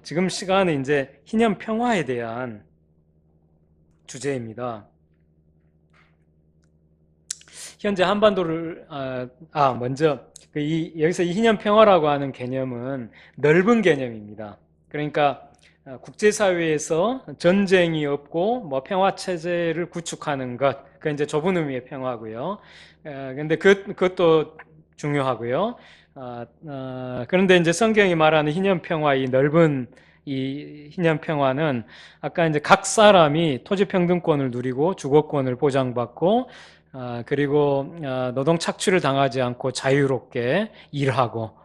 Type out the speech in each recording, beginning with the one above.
지금 시간은 이제 희년 평화에 대한 주제입니다. 현재 한반도를 먼저 여기서 이 희년 평화라고 하는 개념은 넓은 개념입니다. 그러니까 국제사회에서 전쟁이 없고 뭐 평화 체제를 구축하는 것, 그 이제 좁은 의미의 평화고요. 근데 그것도 중요하고요. 그런데 이제 성경이 말하는 희년 평화, 이 넓은 이 희년 평화는 아까 이제 각 사람이 토지 평등권을 누리고 주거권을 보장받고 그리고 노동 착취를 당하지 않고 자유롭게 일하고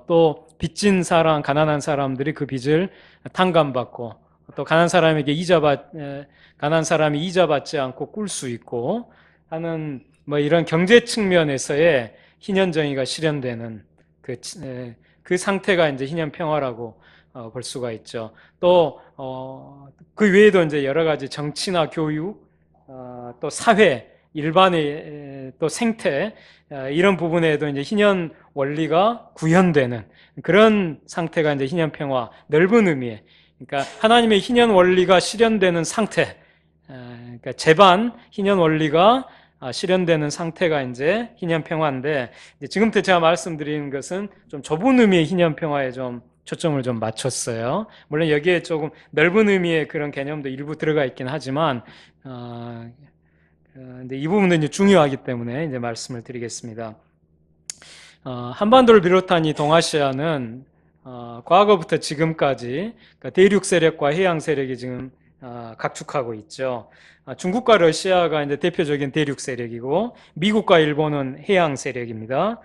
또 빚진 사람, 가난한 사람들이 그 빚을 탕감받고 또 가난한 사람이 이자 받지 않고 꿀 수 있고 하는 뭐 이런 경제 측면에서의 희년 정의가 실현되는 그 상태가 이제 희년 평화라고 볼 수가 있죠. 또 그 외에도 이제 여러 가지 정치나 교육, 또 사회 일반의 또 생태 이런 부분에도 이제 희년 원리가 구현되는 그런 상태가 이제 희년 평화 넓은 의미의 그러니까 하나님의 희년 원리가 실현되는 상태 그러니까 재반 희년 원리가 실현되는 상태가 이제 희년 평화인데 지금부터 제가 말씀드리는 것은 좀 좁은 의미의 희년 평화에 좀 초점을 좀 맞췄어요. 물론 여기에 조금 넓은 의미의 그런 개념도 일부 들어가 있긴 하지만 근데 이 부분도 이제 중요하기 때문에 이제 말씀을 드리겠습니다. 한반도를 비롯한 이 동아시아는 과거부터 지금까지 대륙 세력과 해양 세력이 지금 각축하고 있죠. 중국과 러시아가 이제 대표적인 대륙 세력이고 미국과 일본은 해양 세력입니다.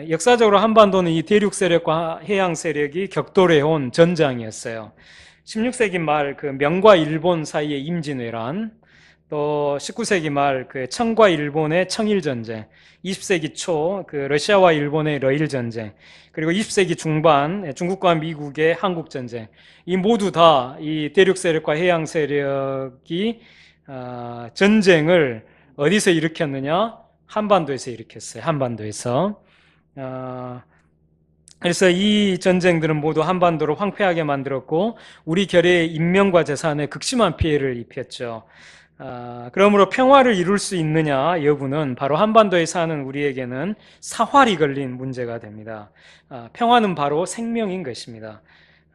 역사적으로 한반도는 이 대륙 세력과 해양 세력이 격돌해 온 전장이었어요. 16세기 말 그 명과 일본 사이의 임진왜란, 또 19세기 말 그 청과 일본의 청일전쟁, 20세기 초 그 러시아와 일본의 러일 전쟁, 그리고 20세기 중반 중국과 미국의 한국 전쟁, 이 모두 다 이 대륙 세력과 해양 세력이 전쟁을 어디서 일으켰느냐? 한반도에서 일으켰어요. 한반도에서. 그래서 이 전쟁들은 모두 한반도를 황폐하게 만들었고 우리 결의의 인명과 재산에 극심한 피해를 입혔죠. 그러므로 평화를 이룰 수 있느냐 여부는 바로 한반도에 사는 우리에게는 사활이 걸린 문제가 됩니다. 평화는 바로 생명인 것입니다.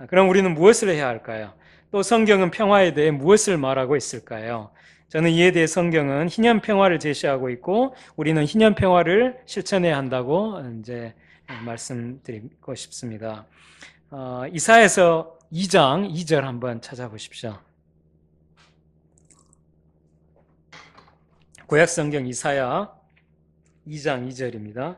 그럼 우리는 무엇을 해야 할까요? 또 성경은 평화에 대해 무엇을 말하고 있을까요? 저는 이에 대해 성경은 희년 평화를 제시하고 있고 우리는 희년 평화를 실천해야 한다고 이제 말씀드리고 싶습니다. 이사야서 2장 2절 한번 찾아보십시오. 구약성경 이사야 2장 2절입니다.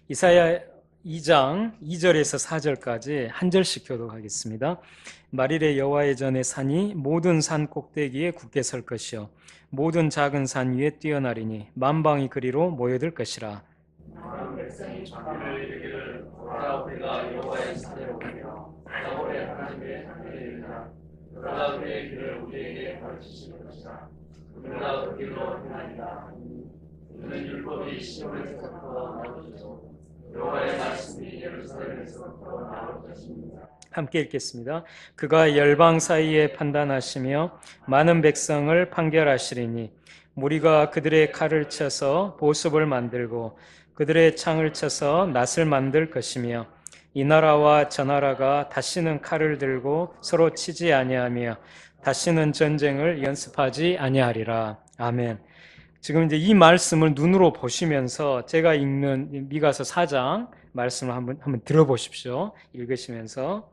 이사야 2장 2절에서 4절까지 한 절씩 교독하겠습니다. 말일에 여호와의 전에 산이 모든 산 꼭대기에 굳게 설 것이요 모든 작은 산 위에 뛰어나리니 만방이 그리로 모여들 것이라. 많은 백성이 자기를 이르기를 보라 우리가 여호와의 산에 오며 야곱의 하나님의 산에 이르리라. 그가 그의 길을 우리에게 가르치실 것이라. 우리가 그 길로 행하리라. 그는 율법이 시온에서부터 나오시고 여호와의 말씀이 예루살렘에서부터 나올 것입니다. 함께 읽겠습니다. 그가 열방 사이에 판단하시며 많은 백성을 판결하시리니 무리가 그들의 칼을 쳐서 보습을 만들고 그들의 창을 쳐서 낫을 만들 것이며 이 나라와 저 나라가 다시는 칼을 들고 서로 치지 아니하며 다시는 전쟁을 연습하지 아니하리라. 아멘. 지금 이제 이 말씀을 눈으로 보시면서 제가 읽는 미가서 4장 말씀을 한번 들어보십시오. 읽으시면서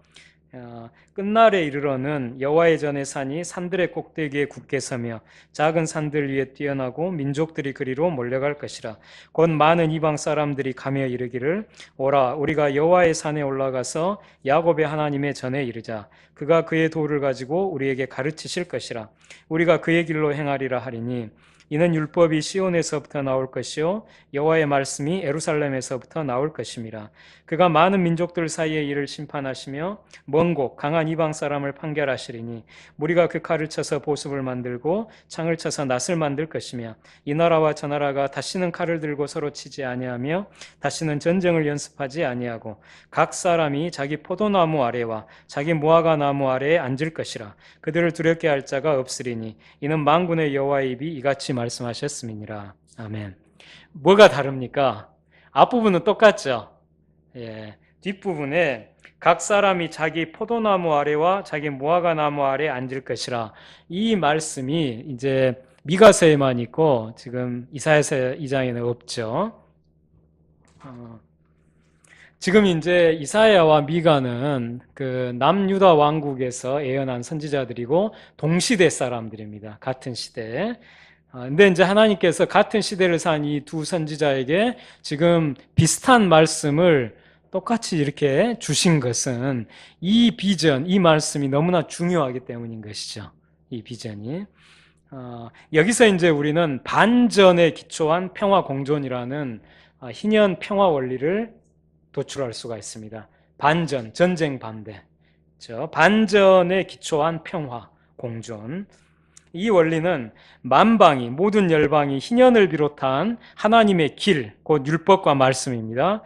끝날에 이르러는 여호와의 전의 산이 산들의 꼭대기에 굳게 서며 작은 산들 위에 뛰어나고 민족들이 그리로 몰려갈 것이라. 곧 많은 이방 사람들이 가며 이르기를 오라 우리가 여호와의 산에 올라가서 야곱의 하나님의 전에 이르자. 그가 그의 도를 가지고 우리에게 가르치실 것이라. 우리가 그의 길로 행하리라 하리니 이는 율법이 시온에서부터 나올 것이요 여호와의 말씀이 예루살렘에서부터 나올 것임이라. 그가 많은 민족들 사이에 이를 심판하시며 먼 곳 강한 이방 사람을 판결하시리니 무리가 그 칼을 쳐서 보습을 만들고 창을 쳐서 낫을 만들 것이며 이 나라와 저 나라가 다시는 칼을 들고 서로 치지 아니하며 다시는 전쟁을 연습하지 아니하고 각 사람이 자기 포도나무 아래와 자기 무화과 나무 아래에 앉을 것이라. 그들을 두렵게 할 자가 없으리니 이는 만군의 여호와의 입이 이같이 말씀하셨음이니라. 아멘. 뭐가 다릅니까? 앞부분은 똑같죠. 뒷부분에 각 사람이 자기 포도나무 아래와 자기 무화과 나무 아래에 앉을 것이라. 이 말씀이 이제 미가서에만 있고 지금 이사야서 2장에는 없죠. 지금 이제 이사야와 미가는 그 남유다 왕국에서 예언한 선지자들이고 동시대 사람들입니다. 같은 시대. 근데 이제 하나님께서 같은 시대를 산 이 두 선지자에게 지금 비슷한 말씀을 똑같이 이렇게 주신 것은 이 비전, 이 말씀이 너무나 중요하기 때문인 것이죠. 이 비전이. 여기서 이제 우리는 반전에 기초한 평화 공존이라는 희년 평화 원리를 도출할 수가 있습니다. 반전, 전쟁 반대. 반전에 기초한 평화 공존. 이 원리는 만방이, 모든 열방이 희년을 비롯한 하나님의 길, 곧 율법과 말씀입니다.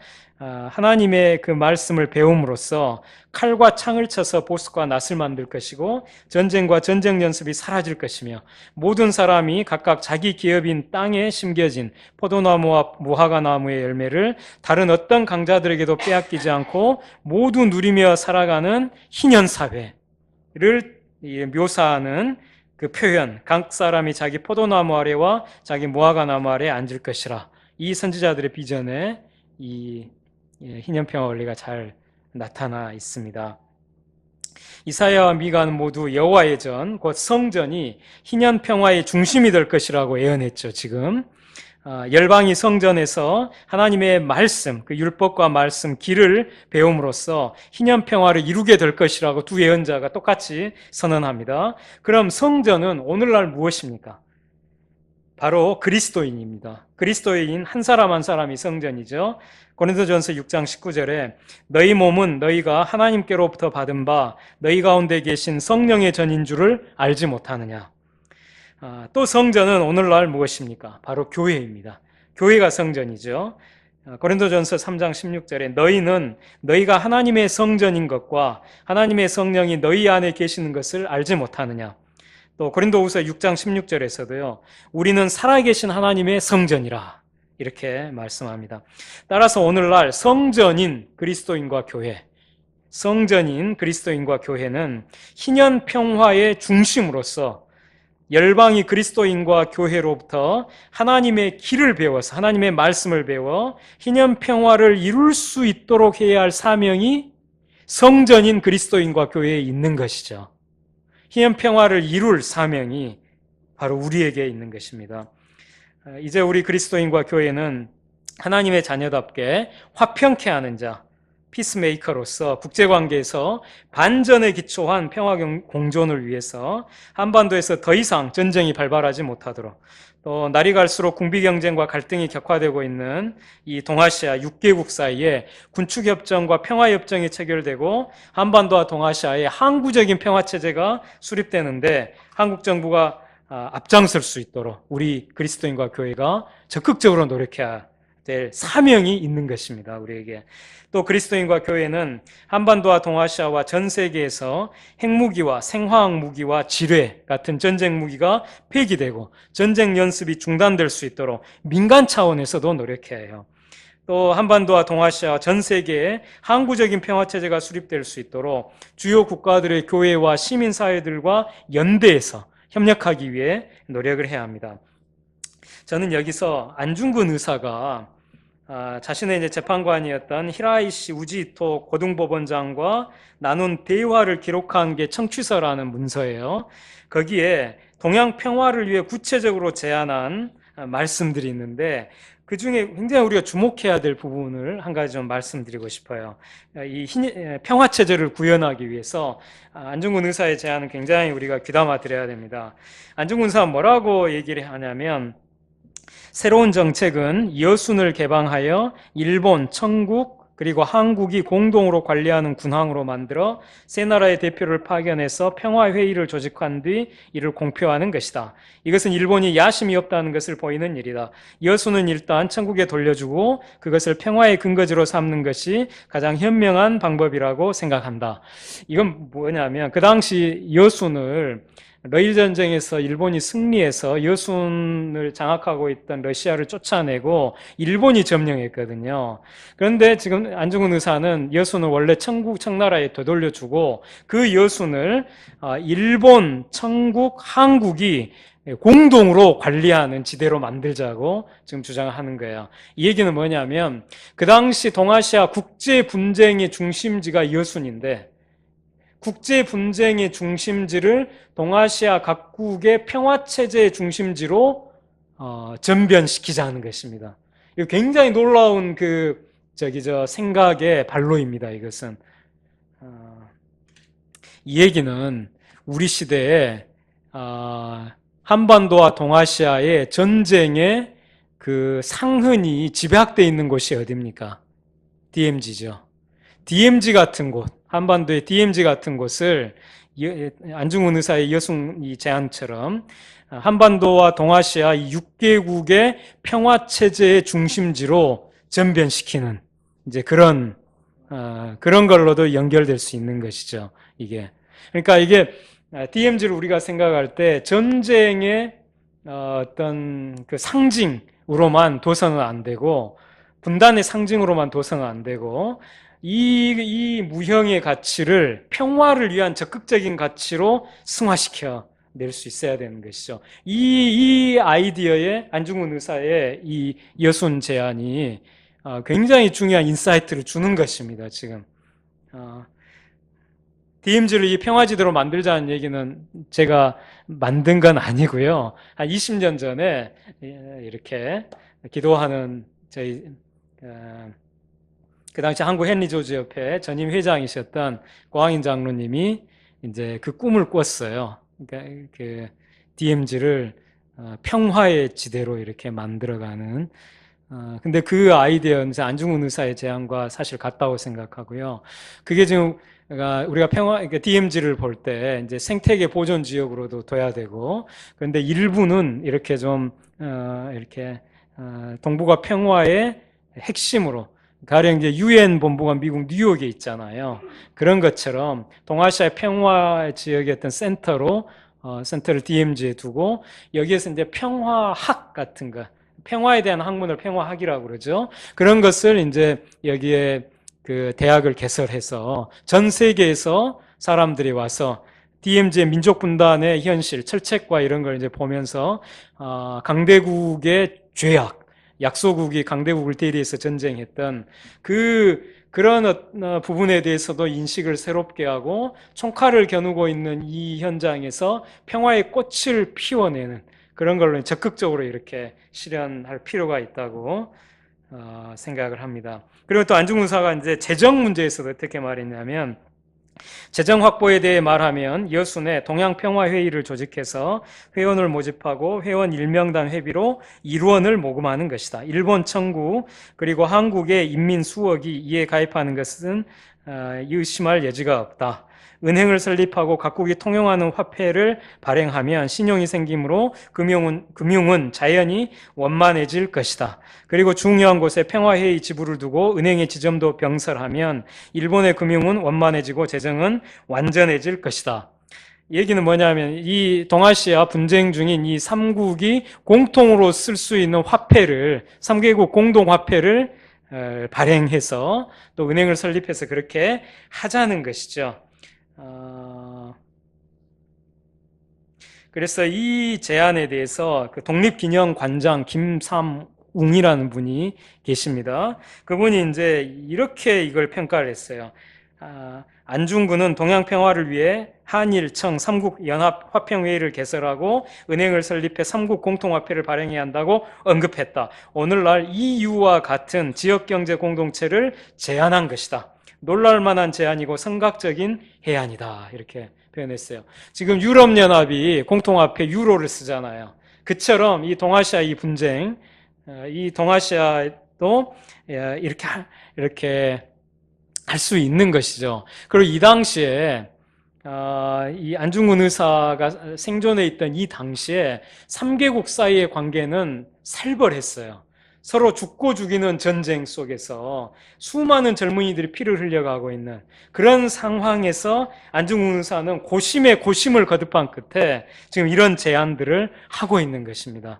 하나님의 그 말씀을 배움으로써 칼과 창을 쳐서 보습과 낫을 만들 것이고 전쟁과 전쟁 연습이 사라질 것이며 모든 사람이 각각 자기 기업인 땅에 심겨진 포도나무와 무화과 나무의 열매를 다른 어떤 강자들에게도 빼앗기지 않고 모두 누리며 살아가는 희년 사회를 묘사하는 그 표현, 각 사람이 자기 포도나무 아래와 자기 무화과 나무 아래에 앉을 것이라. 이 선지자들의 비전에 이 희년평화 원리가 잘 나타나 있습니다. 이사야와 미가는 모두 여호와의 전, 곧 성전이 희년평화의 중심이 될 것이라고 예언했죠. 지금 열방이 성전에서 하나님의 말씀, 그 율법과 말씀, 길을 배움으로써 희년평화를 이루게 될 것이라고 두 예언자가 똑같이 선언합니다. 그럼 성전은 오늘날 무엇입니까? 바로 그리스도인입니다. 그리스도인 한 사람 한 사람이 성전이죠. 고린도전서 6장 19절에 너희 몸은 너희가 하나님께로부터 받은 바 너희 가운데 계신 성령의 전인 줄을 알지 못하느냐. 또 성전은 오늘날 무엇입니까? 바로 교회입니다. 교회가 성전이죠. 고린도전서 3장 16절에 너희는 너희가 하나님의 성전인 것과 하나님의 성령이 너희 안에 계시는 것을 알지 못하느냐. 또 고린도후서 6장 16절에서도요. 우리는 살아계신 하나님의 성전이라 이렇게 말씀합니다. 따라서 오늘날 성전인 그리스도인과 교회, 성전인 그리스도인과 교회는 희년 평화의 중심으로서 열방이 그리스도인과 교회로부터 하나님의 길을 배워서 하나님의 말씀을 배워 희년 평화를 이룰 수 있도록 해야 할 사명이 성전인 그리스도인과 교회에 있는 것이죠. 희년 평화를 이룰 사명이 바로 우리에게 있는 것입니다. 이제 우리 그리스도인과 교회는 하나님의 자녀답게 화평케 하는 자, 피스메이커로서 국제관계에서 반전에 기초한 평화 공존을 위해서 한반도에서 더 이상 전쟁이 발발하지 못하도록 또 날이 갈수록 군비 경쟁과 갈등이 격화되고 있는 이 동아시아 6개국 사이에 군축협정과 평화협정이 체결되고 한반도와 동아시아에 항구적인 평화체제가 수립되는데 한국 정부가 앞장설 수 있도록 우리 그리스도인과 교회가 적극적으로 노력해야 될 사명이 있는 것입니다. 우리에게. 또 그리스도인과 교회는 한반도와 동아시아와 전 세계에서 핵무기와 생화학 무기와 지뢰 같은 전쟁 무기가 폐기되고 전쟁 연습이 중단될 수 있도록 민간 차원에서도 노력해야 해요. 또 한반도와 동아시아 전 세계에 항구적인 평화체제가 수립될 수 있도록 주요 국가들의 교회와 시민사회들과 연대해서 협력하기 위해 노력을 해야 합니다. 저는 여기서 안중근 의사가 자신의 이제 재판관이었던 히라이시 우지히토 고등법원장과 나눈 대화를 기록한 게 청취서라는 문서예요. 거기에 동양 평화를 위해 구체적으로 제안한 말씀들이 있는데 그 중에 굉장히 우리가 주목해야 될 부분을 한 가지 좀 말씀드리고 싶어요. 이 평화체제를 구현하기 위해서 안중근 의사의 제안은 굉장히 우리가 귀담아 들어야 됩니다. 안중근 의사가 뭐라고 얘기를 하냐면, 새로운 정책은 여순을 개방하여 일본, 청국, 그리고 한국이 공동으로 관리하는 군항으로 만들어 세 나라의 대표를 파견해서 평화회의를 조직한 뒤 이를 공표하는 것이다. 이것은 일본이 야심이 없다는 것을 보이는 일이다. 여순은 일단 청국에 돌려주고 그것을 평화의 근거지로 삼는 것이 가장 현명한 방법이라고 생각한다. 이건 뭐냐면, 그 당시 여순을 러일 전쟁에서 일본이 승리해서 여순을 장악하고 있던 러시아를 쫓아내고 일본이 점령했거든요. 그런데 지금 안중근 의사는 여순을 원래 청국, 청나라에 되돌려주고 그 여순을 일본, 청국, 한국이 공동으로 관리하는 지대로 만들자고 지금 주장하는 거예요. 이 얘기는 뭐냐면, 그 당시 동아시아 국제 분쟁의 중심지가 여순인데, 국제 분쟁의 중심지를 동아시아 각국의 평화체제의 중심지로 전변시키자는 것입니다. 이거 굉장히 놀라운 생각의 발로입니다. 이것은 이 얘기는 우리 시대에 한반도와 동아시아의 전쟁의 그 상흔이 집약되어 있는 곳이 어디입니까? DMZ죠. DMZ 같은 곳, 한반도의 DMZ 같은 곳을 안중근 의사의 여순 제안처럼 한반도와 동아시아 6개국의 평화체제의 중심지로 전변시키는 이제 그런 걸로도 연결될 수 있는 것이죠. 이게. 그러니까 이게 DMZ를 우리가 생각할 때 전쟁의 어떤 그 상징으로만 둬서는 안 되고, 분단의 상징으로만 둬서는 안 되고, 이 무형의 가치를 평화를 위한 적극적인 가치로 승화시켜 낼 수 있어야 되는 것이죠. 이 아이디어에 안중근 의사의 이 여순 제안이 굉장히 중요한 인사이트를 주는 것입니다. 지금 DMZ를 이 평화지대로 만들자는 얘기는 제가 만든 건 아니고요. 한 20년 전에 이렇게 기도하는 저희 그 당시 한국 헨리 조지 협회 전임 회장이셨던 고항인 장로님이 이제 그 꿈을 꿨어요. 그러니까 그 DMZ를 평화의 지대로 이렇게 만들어가는. 근데 그 아이디어는 안중근 의사의 제안과 사실 같다고 생각하고요. 그게 지금 우리가 그러니까 DMZ를 볼 때 이제 생태계 보존 지역으로도 둬야 되고, 그런데 일부는 이렇게 좀 이렇게 동북아 평화의 핵심으로, 가령 이제 UN 본부가 미국 뉴욕에 있잖아요. 그런 것처럼 동아시아 평화 지역의 어떤 센터를 DMZ에 두고, 여기에서 이제 평화학 같은 거, 평화에 대한 학문을 평화학이라고 그러죠. 그런 것을 이제 여기에 그 대학을 개설해서 전 세계에서 사람들이 와서 DMZ의 민족 분단의 현실, 철책과 이런 걸 이제 보면서 강대국의 죄악, 약소국이 강대국을 대리해서 전쟁했던 그런 부분에 대해서도 인식을 새롭게 하고, 총칼을 겨누고 있는 이 현장에서 평화의 꽃을 피워내는 그런 걸로 적극적으로 이렇게 실현할 필요가 있다고 생각을 합니다. 그리고 또 안중근 의사가 이제 재정 문제에서도 어떻게 말했냐면, 재정 확보에 대해 말하면 여순에 동양평화회의를 조직해서 회원을 모집하고 회원 1명당 회비로 1원을 모금하는 것이다. 일본, 청국, 그리고 한국의 인민 수억이 이에 가입하는 것은 의심할 여지가 없다. 은행을 설립하고 각국이 통용하는 화폐를 발행하면 신용이 생기므로 금융은 자연히 원만해질 것이다. 그리고 중요한 곳에 평화회의 지부를 두고 은행의 지점도 병설하면 일본의 금융은 원만해지고 재정은 완전해질 것이다. 얘기는 뭐냐면, 이 동아시아 분쟁 중인 이 3국이 공통으로 쓸 수 있는 화폐를, 3개국 공동화폐를 발행해서 또 은행을 설립해서 그렇게 하자는 것이죠. 그래서 이 제안에 대해서 그 독립기념관장 김삼웅이라는 분이 계십니다. 그분이 이제 이렇게 이걸 평가를 했어요. 안중근은 동양 평화를 위해 한일청 삼국 연합 화평회의를 개설하고 은행을 설립해 삼국 공통화폐를 발행해야 한다고 언급했다. 오늘날 EU와 같은 지역경제 공동체를 제안한 것이다. 놀랄만한 제안이고 선각적인 해안이다. 이렇게 표현했어요. 지금 유럽연합이 공통화폐 유로를 쓰잖아요. 그처럼 이 동아시아 이 분쟁, 이 동아시아도 이렇게 할 수 있는 것이죠. 그리고 이 당시에 이 안중근 의사가 생존해 있던 이 당시에 3개국 사이의 관계는 살벌했어요. 서로 죽고 죽이는 전쟁 속에서 수많은 젊은이들이 피를 흘려가고 있는 그런 상황에서 안중근 의사는 고심에 고심을 거듭한 끝에 지금 이런 제안들을 하고 있는 것입니다.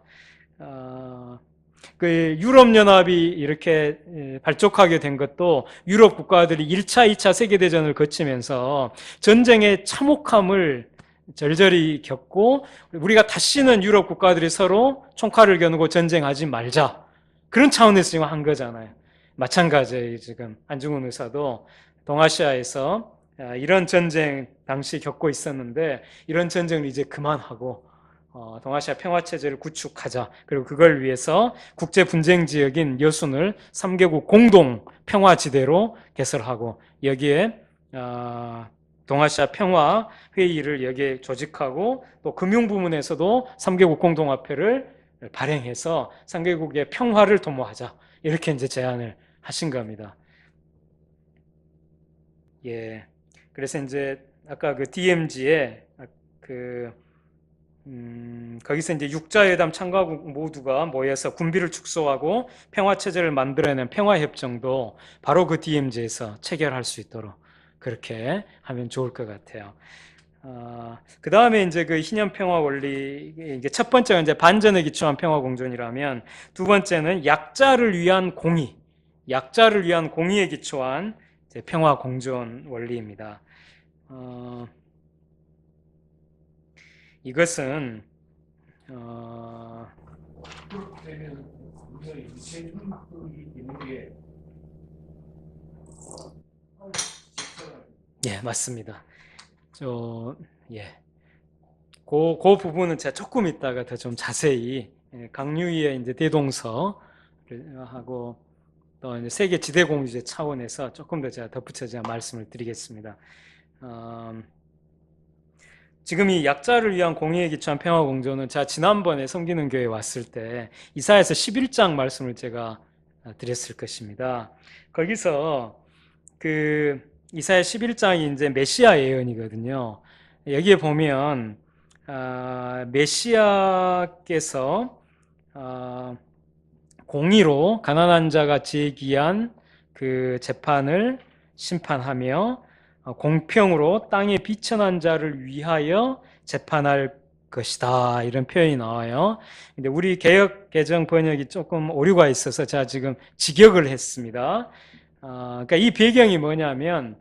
그 유럽연합이 이렇게 발족하게 된 것도 유럽 국가들이 1차, 2차 세계대전을 거치면서 전쟁의 참혹함을 절절히 겪고 우리가 다시는 유럽 국가들이 서로 총칼을 겨누고 전쟁하지 말자. 그런 차원에서 지금 한 거잖아요. 마찬가지예요. 지금 안중근 의사도 동아시아에서 이런 전쟁 당시 겪고 있었는데 이런 전쟁을 이제 그만하고 동아시아 평화체제를 구축하자. 그리고 그걸 위해서 국제 분쟁 지역인 여순을 3개국 공동 평화지대로 개설하고 여기에 동아시아 평화 회의를 여기에 조직하고 또 금융 부문에서도 3개국 공동화폐를 발행해서 3개국의 평화를 도모하자. 이렇게 이제 제안을 하신 겁니다. 예. 그래서 이제 아까 그 DMZ에 거기서 이제 육자회담 참가국 모두가 모여서 군비를 축소하고 평화체제를 만들어낸 평화협정도 바로 그 DMZ에서 체결할 수 있도록 그렇게 하면 좋을 것 같아요. 그 다음에 이제 그 희년 평화 원리, 이게 첫 번째가 이제 반전에 기초한 평화 공존이라면 두 번째는 약자를 위한 공의, 약자를 위한 공의에 기초한 이제 평화 공존 원리입니다. 이것은 그렇게 되면 분명히 유체적인 막이 있는 게 예, 맞습니다. 예. 그 부분은 제가 조금 이따가 더 좀 자세히 강유희의 이제 대동서 하고 또 이제 세계 지대 공유제 차원에서 조금 더 제가 덧붙여서 말씀을 드리겠습니다. 지금 이 약자를 위한 공의에 기초한 평화 공존은 제가 지난번에 섬기는 교회에 왔을 때 이사야서 11장 말씀을 제가 드렸을 것입니다. 거기서 그 이사야 11장이 이제 메시아 예언이거든요. 여기에 보면 메시아께서 공의로 가난한 자가 제기한 그 재판을 심판하며 공평으로 땅에 비천한 자를 위하여 재판할 것이다. 이런 표현이 나와요. 근데 우리 개역 개정 번역이 조금 오류가 있어서 제가 지금 직역을 했습니다. 그러니까 이 배경이 뭐냐면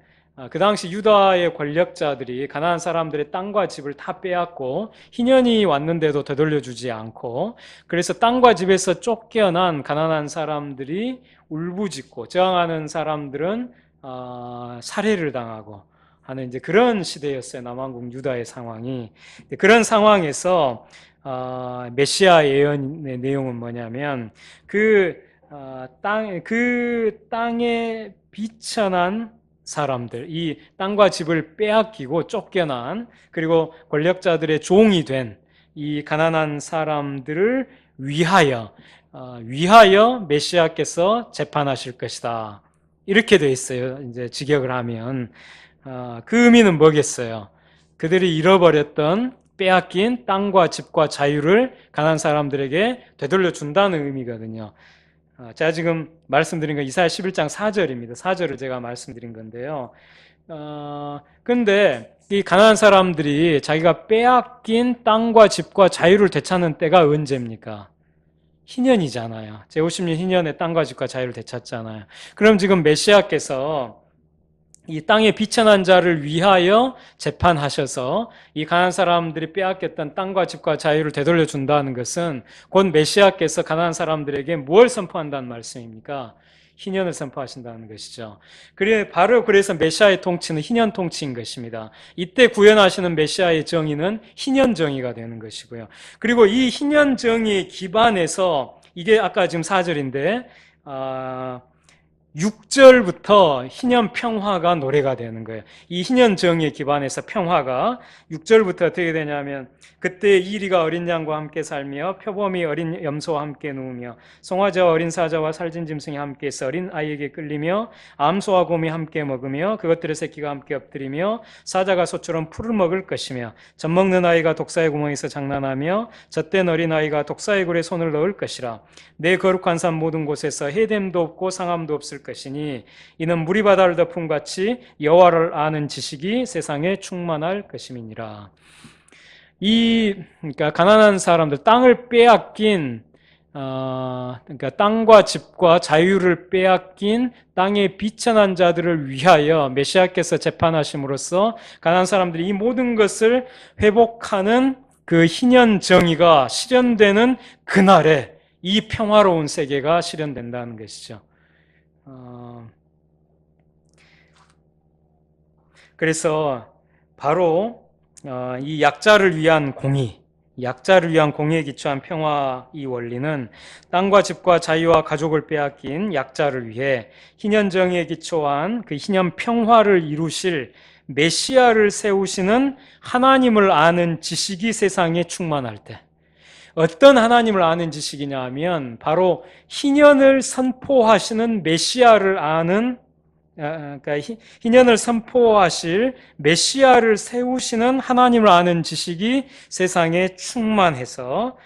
그 당시 유다의 권력자들이 가난한 사람들의 땅과 집을 다 빼앗고 희년이 왔는데도 되돌려주지 않고 그래서 땅과 집에서 쫓겨난 가난한 사람들이 울부짖고 저항하는 사람들은 살해를 당하고 하는 이제 그런 시대였어요. 남왕국 유다의 상황이. 그런 상황에서 메시아 예언의 내용은 뭐냐면 그 땅에 비천한 사람들, 이 땅과 집을 빼앗기고 쫓겨난 그리고 권력자들의 종이 된 이 가난한 사람들을 위하여 메시아께서 재판하실 것이다. 이렇게 돼 있어요. 이제 직역을 하면 그 의미는 뭐겠어요? 그들이 잃어버렸던 빼앗긴 땅과 집과 자유를 가난한 사람들에게 되돌려 준다는 의미거든요. 제가 지금 말씀드린 건 이사야 11장 4절입니다. 4절을 제가 말씀드린 건데요. 근데 이 가난한 사람들이 자기가 빼앗긴 땅과 집과 자유를 되찾는 때가 언제입니까? 희년이잖아요. 제50년 희년에 땅과 집과 자유를 되찾잖아요. 그럼 지금 메시아께서 이 땅에 비천한 자를 위하여 재판하셔서 이 가난한 사람들이 빼앗겼던 땅과 집과 자유를 되돌려 준다는 것은 곧 메시아께서 가난한 사람들에게 무엇을 선포한다는 말씀입니까? 희년을 선포하신다는 것이죠. 바로 그래서 메시아의 통치는 희년 통치인 것입니다. 이때 구현하시는 메시아의 정의는 희년 정의가 되는 것이고요. 그리고 이 희년 정의의 기반에서 이게 아까 지금 4절인데 6절부터 희년 평화가 노래가 되는 거예요. 이 희년 정의에 기반해서 평화가 6절부터 어떻게 되냐면 그때 이리가 어린 양과 함께 살며 표범이 어린 염소와 함께 누우며 송아지와 어린 사자와 살진 짐승이 함께해서 어린 아이에게 끌리며 암소와 곰이 함께 먹으며 그것들의 새끼가 함께 엎드리며 사자가 소처럼 풀을 먹을 것이며 젖먹는 아이가 독사의 구멍에서 장난하며 젖된 어린 아이가 독사의 굴에 손을 넣을 것이라. 내 거룩한 산 모든 곳에서 해됨도 없고 상함도 없을 것이니 이는 물이 바다를 덮음 같이 여호와를 아는 지식이 세상에 충만할 것임이니라. 그러니까 가난한 사람들, 땅을 빼앗긴 그러니까 땅과 집과 자유를 빼앗긴 땅의 비천한 자들을 위하여 메시아께서 재판하심으로써 가난한 사람들이 이 모든 것을 회복하는 그 희년 정의가 실현되는 그날에 이 평화로운 세계가 실현된다는 것이죠. 그래서 바로 이 약자를 위한 공의에 기초한 평화 이 원리는 땅과 집과 자유와 가족을 빼앗긴 약자를 위해 희년 정의에 기초한 그 희년 평화를 이루실 메시아를 세우시는 하나님을 아는 지식이 세상에 충만할 때, 어떤 하나님을 아는 지식이냐 하면 바로 희년을 선포하시는 메시아를 아는, 그러니까 희년을 선포하실 메시아를 세우시는 하나님을 아는 지식이 세상에 충만해서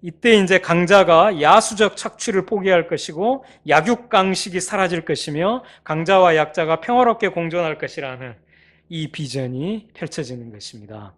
이때 이제 강자가 야수적 착취를 포기할 것이고 약육강식이 사라질 것이며 강자와 약자가 평화롭게 공존할 것이라는 이 비전이 펼쳐지는 것입니다.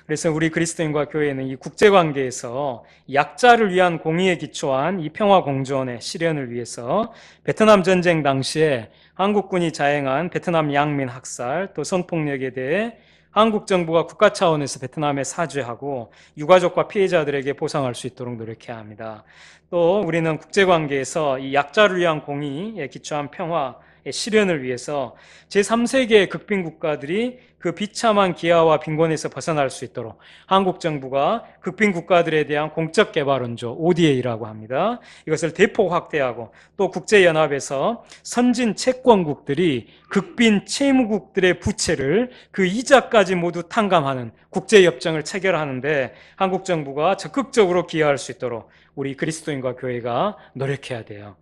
그래서 우리 그리스도인과 교회는 이 국제관계에서 약자를 위한 공의에 기초한 이 평화 공존의 실현을 위해서 베트남 전쟁 당시에 한국군이 자행한 베트남 양민 학살 또 성폭력에 대해 한국 정부가 국가 차원에서 베트남에 사죄하고 유가족과 피해자들에게 보상할 수 있도록 노력해야 합니다. 또 우리는 국제관계에서 이 약자를 위한 공의에 기초한 평화의 실현을 위해서 제3세계의 극빈국가들이 그 비참한 기아와 빈곤에서 벗어날 수 있도록 한국 정부가 극빈국가들에 대한 공적개발원조 ODA라고 합니다. 이것을 대폭 확대하고 또 국제연합에서 선진 채권국들이 극빈 채무국들의 부채를 그 이자까지 모두 탕감하는 국제협정을 체결하는데 한국 정부가 적극적으로 기여할 수 있도록 우리 그리스도인과 교회가 노력해야 돼요.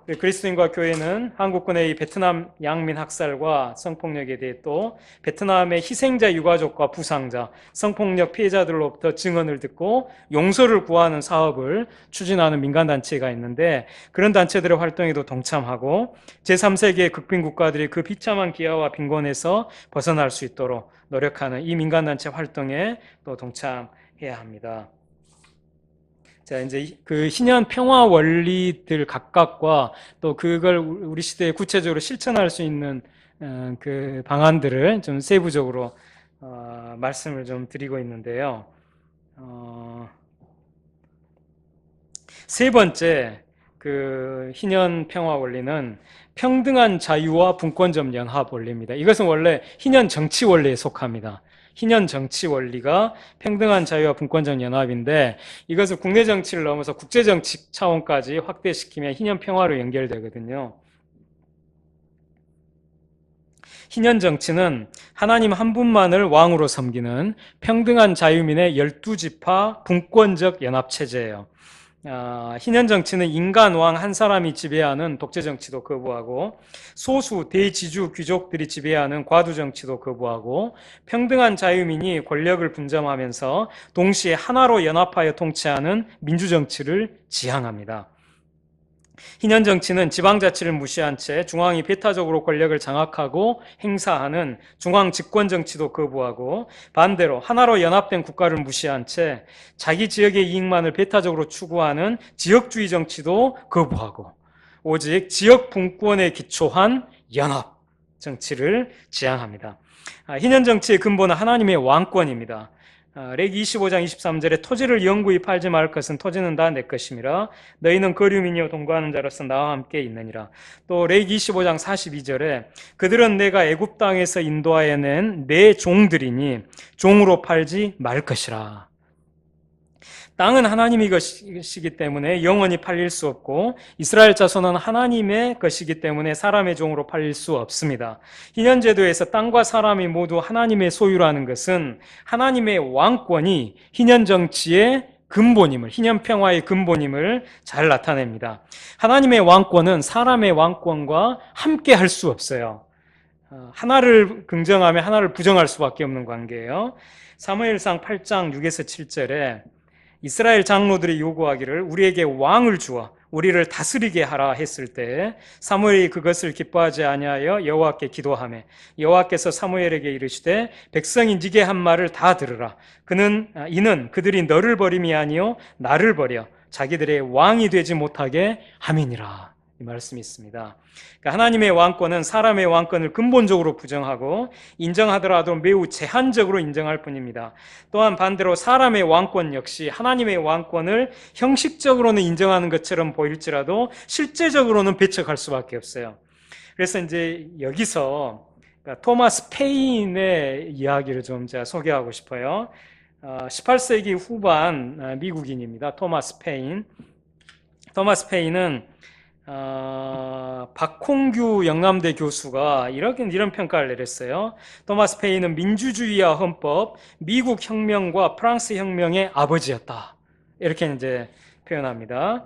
그리스도인과 교회는 한국군의 이 베트남 양민 학살과 성폭력에 대해 또 베트남의 희생자 유가족과 부상자, 성폭력 피해자들로부터 증언을 듣고 용서를 구하는 사업을 추진하는 민간단체가 있는데 그런 단체들의 활동에도 동참하고 제3세계의 극빈국가들이 그 비참한 기아와 빈곤에서 벗어날 수 있도록 노력하는 이 민간단체 활동에 또 동참해야 합니다. 자, 이제 그 희년 평화 원리들 각각과 또 그걸 우리 시대에 구체적으로 실천할 수 있는 그 방안들을 좀 세부적으로 말씀을 좀 드리고 있는데요. 세 번째 그 희년 평화 원리는 평등한 자유와 분권적 연합 원리입니다. 이것은 원래 희년 정치 원리에 속합니다. 희년 정치 원리가 평등한 자유와 분권적 연합인데 이것을 국내 정치를 넘어서 국제 정치 차원까지 확대시키면 희년 평화로 연결되거든요. 희년 정치는 하나님 한 분만을 왕으로 섬기는 평등한 자유민의 12지파 분권적 연합체제예요. 희년 정치는 인간 왕 한 사람이 지배하는 독재 정치도 거부하고 소수 대지주 귀족들이 지배하는 과두 정치도 거부하고 평등한 자유민이 권력을 분점하면서 동시에 하나로 연합하여 통치하는 민주 정치를 지향합니다. 희년 정치는 지방자치를 무시한 채 중앙이 배타적으로 권력을 장악하고 행사하는 중앙 집권 정치도 거부하고 반대로 하나로 연합된 국가를 무시한 채 자기 지역의 이익만을 배타적으로 추구하는 지역주의 정치도 거부하고 오직 지역 분권에 기초한 연합 정치를 지향합니다. 희년 정치의 근본은 하나님의 왕권입니다. 레기 25장 23절에 토지를 영구히 팔지 말 것은 토지는 다 내 것임이라 너희는 거류민이요 동거하는 자로서 나와 함께 있느니라. 또 레기 25장 42절에 그들은 내가 애굽 땅에서 인도하여 낸 내 종들이니 종으로 팔지 말 것이라. 땅은 하나님의 것이기 때문에 영원히 팔릴 수 없고 이스라엘 자손은 하나님의 것이기 때문에 사람의 종으로 팔릴 수 없습니다. 희년제도에서 땅과 사람이 모두 하나님의 소유라는 것은 하나님의 왕권이 희년 정치의 근본임을, 희년 평화의 근본임을 잘 나타냅니다. 하나님의 왕권은 사람의 왕권과 함께 할 수 없어요. 하나를 긍정하면 하나를 부정할 수밖에 없는 관계예요. 사무엘상 8장 6에서 7절에 이스라엘 장로들이 요구하기를 우리에게 왕을 주어 우리를 다스리게 하라 했을 때 사무엘이 그것을 기뻐하지 아니하여 여호와께 기도하매 여호와께서 사무엘에게 이르시되 백성이 네게 한 말을 다 들으라. 이는 그들이 너를 버림이 아니요 나를 버려 자기들의 왕이 되지 못하게 함이니라. 이 말씀이 있습니다. 그러니까 하나님의 왕권은 사람의 왕권을 근본적으로 부정하고 인정하더라도 매우 제한적으로 인정할 뿐입니다. 또한 반대로 사람의 왕권 역시 하나님의 왕권을 형식적으로는 인정하는 것처럼 보일지라도 실제적으로는 배척할 수밖에 없어요. 그래서 이제 여기서 토마스 페인의 이야기를 좀 제가 소개하고 싶어요. 18세기 후반 미국인입니다. 토마스 페인. 토마스 페인은 박홍규 영남대 교수가 이런 평가를 내렸어요. 토마스 페인은 민주주의와 헌법, 미국 혁명과 프랑스 혁명의 아버지였다. 이렇게 이제 표현합니다.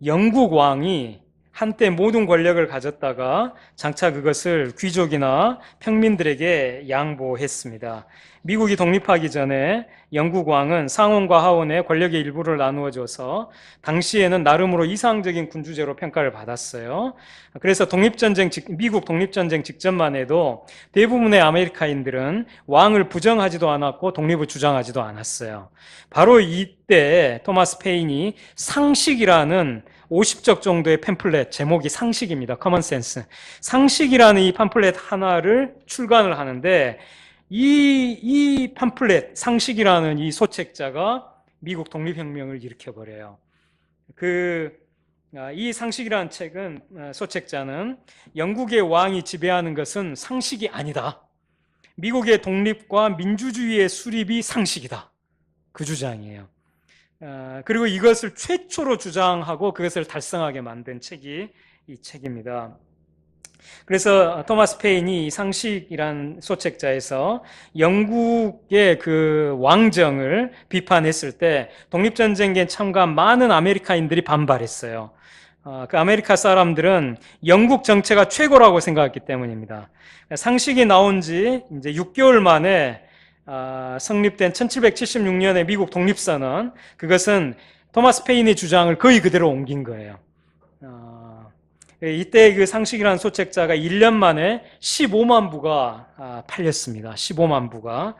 영국 왕이 한때 모든 권력을 가졌다가 장차 그것을 귀족이나 평민들에게 양보했습니다. 미국이 독립하기 전에 영국 왕은 상원과 하원에 권력의 일부를 나누어 줘서 당시에는 나름으로 이상적인 군주제로 평가를 받았어요. 그래서 미국 독립전쟁 직전만 해도 대부분의 아메리카인들은 왕을 부정하지도 않았고 독립을 주장하지도 않았어요. 바로 이때 토마스 페인이 상식이라는 50적 정도의 팸플렛, 제목이 상식입니다. 커먼센스. 상식이라는 이 팜플렛 하나를 출간을 하는데 이 팜플렛, 상식이라는 이 소책자가 미국 독립혁명을 일으켜버려요. 이 상식이라는 책은, 소책자는 영국의 왕이 지배하는 것은 상식이 아니다. 미국의 독립과 민주주의의 수립이 상식이다. 그 주장이에요. 그리고 이것을 최초로 주장하고 그것을 달성하게 만든 책이 이 책입니다. 그래서 토마스 페인이 상식이란 소책자에서 영국의 그 왕정을 비판했을 때 독립전쟁에 참가한 많은 아메리카인들이 반발했어요. 그 아메리카 사람들은 영국 정체가 최고라고 생각했기 때문입니다. 상식이 나온 지 이제 6개월 만에 성립된 1776년의 미국 독립선언, 그것은 토마스 페인의 주장을 거의 그대로 옮긴 거예요. 이때 그 상식이라는 소책자가 1년 만에 15만 부가 팔렸습니다. 15만 부가.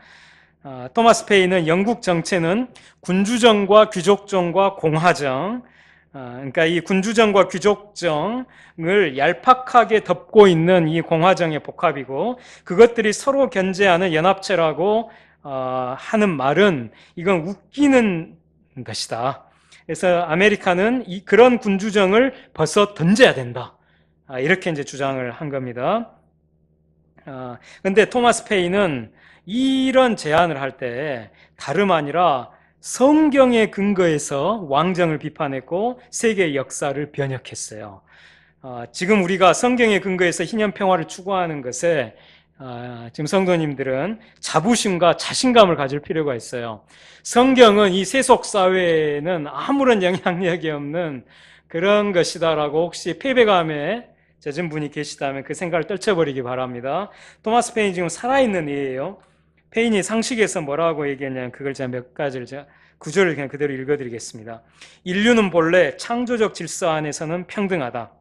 토마스 페인은 영국 정체는 군주정과 귀족정과 공화정, 그러니까 이 군주정과 귀족정을 얄팍하게 덮고 있는 이 공화정의 복합이고 그것들이 서로 견제하는 연합체라고 하는 말은 이건 웃기는 것이다. 그래서 아메리카는 그런 군주정을 벗어 던져야 된다. 이렇게 이제 주장을 한 겁니다. 근데 토마스 페인은 이런 제안을 할 때 다름 아니라 성경의 근거에서 왕정을 비판했고 세계의 역사를 변혁했어요. 지금 우리가 성경의 근거에서 희년 평화를 추구하는 것에 지금 성도님들은 자부심과 자신감을 가질 필요가 있어요. 성경은 이 세속 사회에는 아무런 영향력이 없는 그런 것이다라고 혹시 패배감에 젖은 분이 계시다면 그 생각을 떨쳐버리기 바랍니다. 토마스 페인이 지금 살아있는 이에요. 페인이 상식에서 뭐라고 얘기했냐면 그걸 제가 몇 가지를 구절을 그냥 그대로 읽어드리겠습니다. 인류는 본래 창조적 질서 안에서는 평등하다.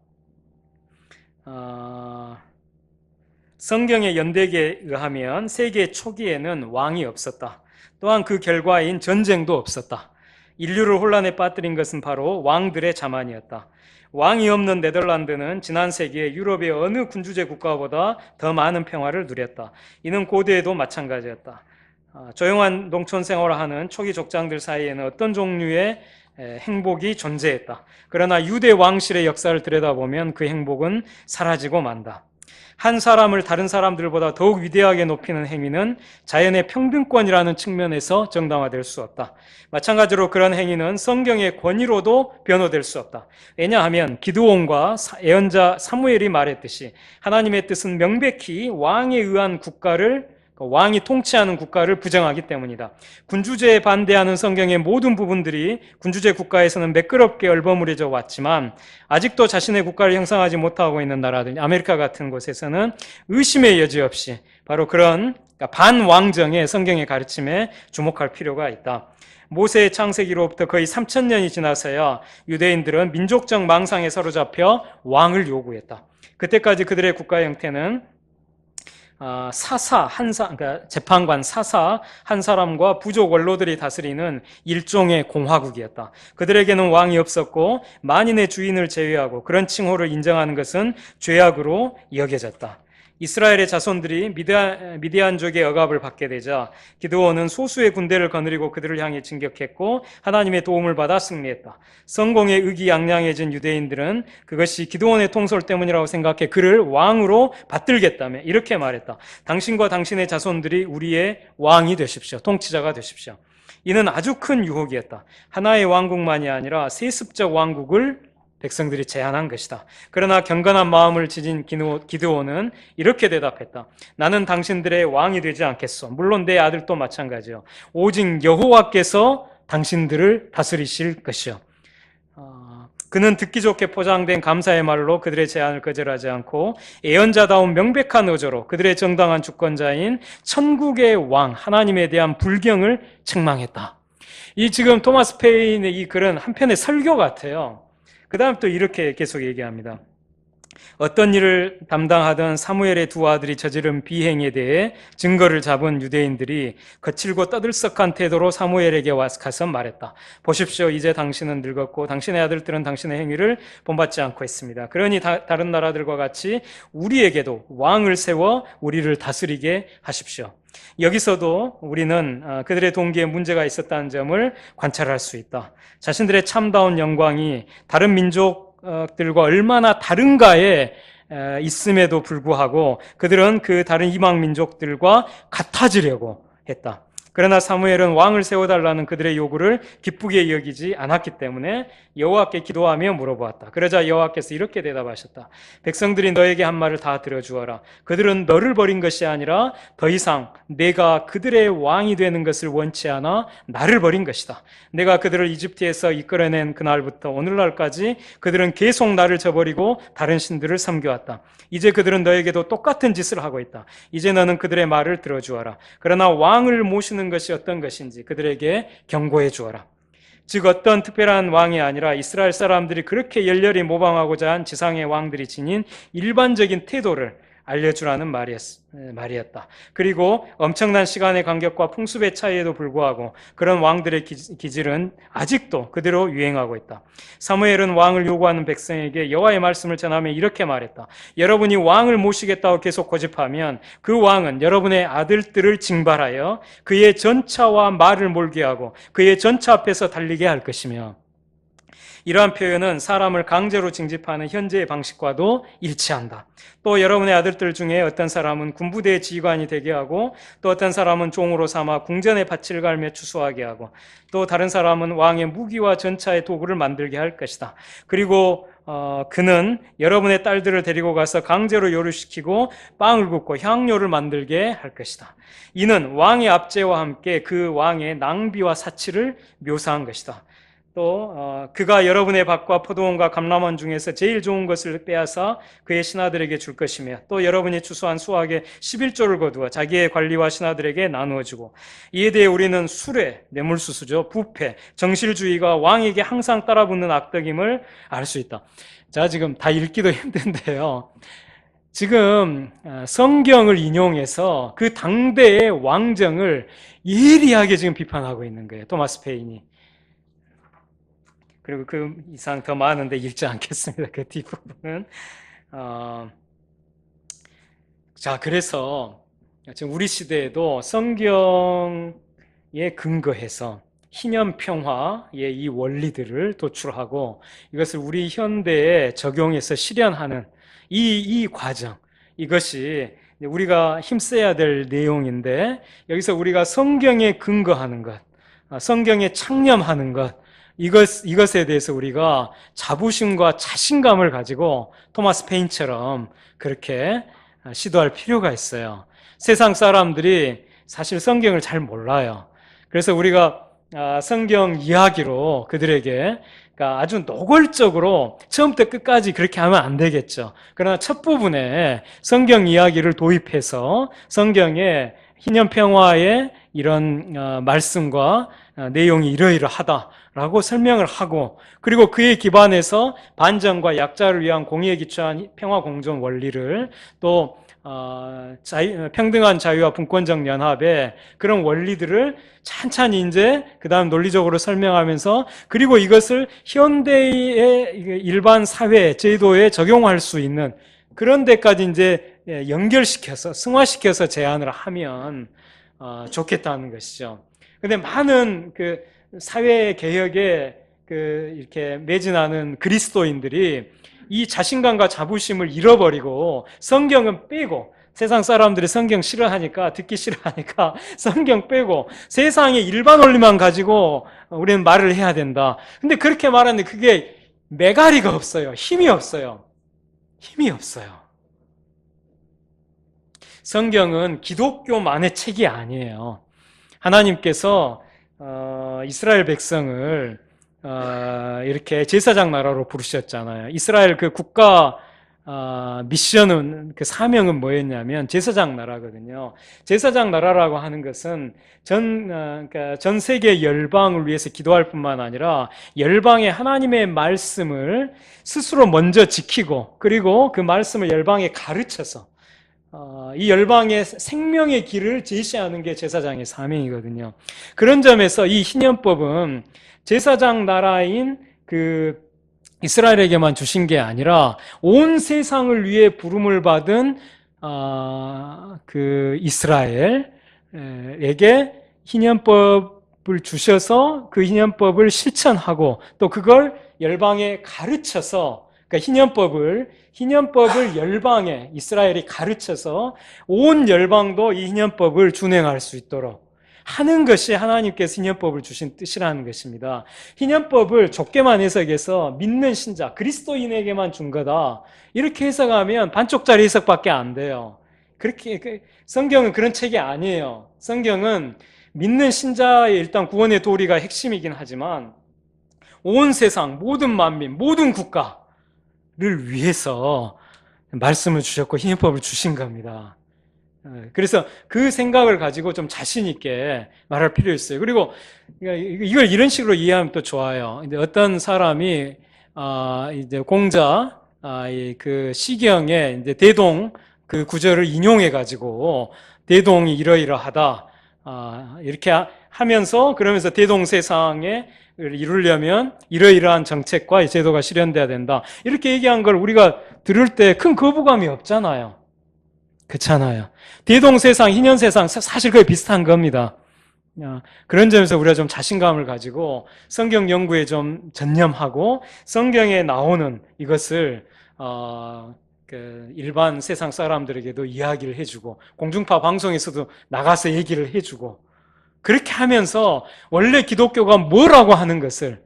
성경의 연대기에 의하면 세계 초기에는 왕이 없었다. 또한 그 결과인 전쟁도 없었다. 인류를 혼란에 빠뜨린 것은 바로 왕들의 자만이었다. 왕이 없는 네덜란드는 지난 세기에 유럽의 어느 군주제 국가보다 더 많은 평화를 누렸다. 이는 고대에도 마찬가지였다. 조용한 농촌 생활을 하는 초기 족장들 사이에는 어떤 종류의 행복이 존재했다. 그러나 유대 왕실의 역사를 들여다보면 그 행복은 사라지고 만다. 한 사람을 다른 사람들보다 더욱 위대하게 높이는 행위는 자연의 평등권이라는 측면에서 정당화될 수 없다. 마찬가지로 그런 행위는 성경의 권위로도 변호될 수 없다. 왜냐하면 기드온과 예언자 사무엘이 말했듯이 하나님의 뜻은 명백히 왕에 의한 국가를, 왕이 통치하는 국가를 부정하기 때문이다. 군주제에 반대하는 성경의 모든 부분들이 군주제 국가에서는 매끄럽게 얼버무려져 왔지만 아직도 자신의 국가를 형성하지 못하고 있는 나라들, 아메리카 같은 곳에서는 의심의 여지 없이 바로 그런 반왕정의 성경의 가르침에 주목할 필요가 있다. 모세의 창세기로부터 거의 3,000년이 지나서야 유대인들은 민족적 망상에 사로잡혀 왕을 요구했다. 그때까지 그들의 국가 형태는 그러니까 재판관 사사 한 사람과 부족 원로들이 다스리는 일종의 공화국이었다. 그들에게는 왕이 없었고 만인의 주인을 제외하고 그런 칭호를 인정하는 것은 죄악으로 여겨졌다. 이스라엘의 자손들이 미디안족의 억압을 받게 되자 기드온은 소수의 군대를 거느리고 그들을 향해 진격했고 하나님의 도움을 받아 승리했다. 성공에 의기양양해진 유대인들은 그것이 기드온의 통솔 때문이라고 생각해 그를 왕으로 받들겠다며 이렇게 말했다. 당신과 당신의 자손들이 우리의 왕이 되십시오. 통치자가 되십시오. 이는 아주 큰 유혹이었다. 하나의 왕국만이 아니라 세습적 왕국을 백성들이 제안한 것이다. 그러나 경건한 마음을 지닌 기드온은 이렇게 대답했다. 나는 당신들의 왕이 되지 않겠소. 물론 내 아들도 마찬가지요. 오직 여호와께서 당신들을 다스리실 것이요. 그는 듣기 좋게 포장된 감사의 말로 그들의 제안을 거절하지 않고 예언자다운 명백한 의조로 그들의 정당한 주권자인 천국의 왕 하나님에 대한 불경을 책망했다. 이 지금 토마스 페인의 이 글은 한편의 설교 같아요. 그 다음 또 이렇게 계속 얘기합니다. 어떤 일을 담당하던 사무엘의 두 아들이 저지른 비행에 대해 증거를 잡은 유대인들이 거칠고 떠들썩한 태도로 사무엘에게 가서 말했다. 보십시오. 이제 당신은 늙었고 당신의 아들들은 당신의 행위를 본받지 않고 있습니다. 그러니 다른 나라들과 같이 우리에게도 왕을 세워 우리를 다스리게 하십시오. 여기서도 우리는 그들의 동기에 문제가 있었다는 점을 관찰할 수 있다. 자신들의 참다운 영광이 다른 민족들과 얼마나 다른가에 있음에도 불구하고 그들은 그 다른 이방 민족들과 같아지려고 했다. 그러나 사무엘은 왕을 세워달라는 그들의 요구를 기쁘게 여기지 않았기 때문에 여호와께 기도하며 물어보았다. 그러자 여호와께서 이렇게 대답하셨다. 백성들이 너에게 한 말을 다 들어주어라. 그들은 너를 버린 것이 아니라 더 이상 내가 그들의 왕이 되는 것을 원치 않아 나를 버린 것이다. 내가 그들을 이집트에서 이끌어낸 그날부터 오늘날까지 그들은 계속 나를 저버리고 다른 신들을 섬겨왔다. 이제 그들은 너에게도 똑같은 짓을 하고 있다. 이제 너는 그들의 말을 들어주어라. 그러나 왕을 모시는 것이 어떤 것인지 그들에게 경고해 주어라. 즉 어떤 특별한 왕이 아니라 이스라엘 사람들이 그렇게 열렬히 모방하고자 한 지상의 왕들이 지닌 일반적인 태도를 알려주라는 말이었다. 그리고 엄청난 시간의 간격과 풍습의 차이에도 불구하고 그런 왕들의 기질은 아직도 그대로 유행하고 있다. 사무엘은 왕을 요구하는 백성에게 여호와의 말씀을 전하며 이렇게 말했다. 여러분이 왕을 모시겠다고 계속 고집하면 그 왕은 여러분의 아들들을 징발하여 그의 전차와 말을 몰게 하고 그의 전차 앞에서 달리게 할 것이며, 이러한 표현은 사람을 강제로 징집하는 현재의 방식과도 일치한다. 또 여러분의 아들들 중에 어떤 사람은 군부대의 지휘관이 되게 하고 또 어떤 사람은 종으로 삼아 궁전의 밭을 갈며 추수하게 하고 또 다른 사람은 왕의 무기와 전차의 도구를 만들게 할 것이다. 그리고 그는 여러분의 딸들을 데리고 가서 강제로 요리시키고 빵을 굽고 향료를 만들게 할 것이다. 이는 왕의 압제와 함께 그 왕의 낭비와 사치를 묘사한 것이다. 또 그가 여러분의 밭과 포도원과 감람원 중에서 제일 좋은 것을 빼앗아 그의 신하들에게 줄 것이며 또 여러분이 추수한 수확의 11조를 거두어 자기의 관리와 신하들에게 나누어 주고, 이에 대해 우리는 수레, 뇌물수수죠, 부패, 정실주의가 왕에게 항상 따라붙는 악덕임을 알 수 있다. 자, 지금 다 읽기도 힘든데요. 지금 성경을 인용해서 그 당대의 왕정을 예리하게 지금 비판하고 있는 거예요. 토마스 페인이. 그리고 그 이상 더 많은데 읽지 않겠습니다. 그 뒷부분은. 자, 그래서 지금 우리 시대에도 성경에 근거해서 희년 평화의 이 원리들을 도출하고 이것을 우리 현대에 적용해서 실현하는 이 과정, 이것이 우리가 힘써야 될 내용인데, 여기서 우리가 성경에 근거하는 것, 성경에 창념하는 것, 이것에 대해서 우리가 자부심과 자신감을 가지고 토마스 페인처럼 그렇게 시도할 필요가 있어요. 세상 사람들이 사실 성경을 잘 몰라요. 그래서 우리가 성경 이야기로 그들에게, 그러니까 아주 노골적으로 처음부터 끝까지 그렇게 하면 안 되겠죠. 그러나 첫 부분에 성경 이야기를 도입해서 성경의 희년평화의 이런 말씀과 내용이 이러이러하다라고 설명을 하고, 그리고 그에 기반해서 반전과 약자를 위한 공의에 기초한 평화공존 원리를, 또 평등한 자유와 분권적 연합의 그런 원리들을 찬찬히 이제 그 다음 논리적으로 설명하면서, 그리고 이것을 현대의 일반 사회 제도에 적용할 수 있는 그런 데까지 이제 연결시켜서 승화시켜서 제안을 하면 좋겠다는 것이죠. 근데 많은 그 사회 개혁에 이렇게 매진하는 그리스도인들이 이 자신감과 자부심을 잃어버리고 성경은 빼고, 세상 사람들이 성경 싫어하니까, 듣기 싫어하니까 성경 빼고 세상의 일반 원리만 가지고 우리는 말을 해야 된다. 근데 그렇게 말하는데 그게 매가리가 없어요. 힘이 없어요. 힘이 없어요. 성경은 기독교만의 책이 아니에요. 하나님께서 이스라엘 백성을 이렇게 제사장 나라로 부르셨잖아요. 이스라엘 그 국가 미션은, 그 사명은 뭐였냐면 제사장 나라거든요. 제사장 나라라고 하는 것은 그러니까 전 세계 열방을 위해서 기도할 뿐만 아니라 열방의 하나님의 말씀을 스스로 먼저 지키고, 그리고 그 말씀을 열방에 가르쳐서 이 열방의 생명의 길을 제시하는 게 제사장의 사명이거든요. 그런 점에서 이 희년법은 제사장 나라인 그 이스라엘에게만 주신 게 아니라 온 세상을 위해 부름을 받은 그 이스라엘에게 희년법을 주셔서 그 희년법을 실천하고, 또 그걸 열방에 가르쳐서, 그러니까 희년법을 열방에 이스라엘이 가르쳐서 온 열방도 이 희년법을 준행할 수 있도록 하는 것이 하나님께서 희년법을 주신 뜻이라는 것입니다. 희년법을 좁게만 해석해서 믿는 신자, 그리스도인에게만 준 거다, 이렇게 해석하면 반쪽짜리 해석밖에 안 돼요. 그렇게 성경은 그런 책이 아니에요. 성경은 믿는 신자의 일단 구원의 도리가 핵심이긴 하지만 온 세상, 모든 만민, 모든 국가를 위해서 말씀을 주셨고 희년법을 주신 겁니다. 그래서 그 생각을 가지고 좀 자신 있게 말할 필요 있어요. 그리고 이걸 이런 식으로 이해하면 또 좋아요. 이제 어떤 사람이 이제 공자 그 시경에 이제 대동 그 구절을 인용해 가지고 대동이 이러이러하다 이렇게 하면서, 그러면서 대동세상에 이루려면 이러이러한 정책과 제도가 실현돼야 된다, 이렇게 얘기한 걸 우리가 들을 때 큰 거부감이 없잖아요. 그렇잖아요. 대동세상, 희년세상 사실 거의 비슷한 겁니다. 그런 점에서 우리가 좀 자신감을 가지고 성경 연구에 좀 전념하고 성경에 나오는 이것을 그 일반 세상 사람들에게도 이야기를 해주고, 공중파 방송에서도 나가서 얘기를 해주고, 그렇게 하면서 원래 기독교가 뭐라고 하는 것을,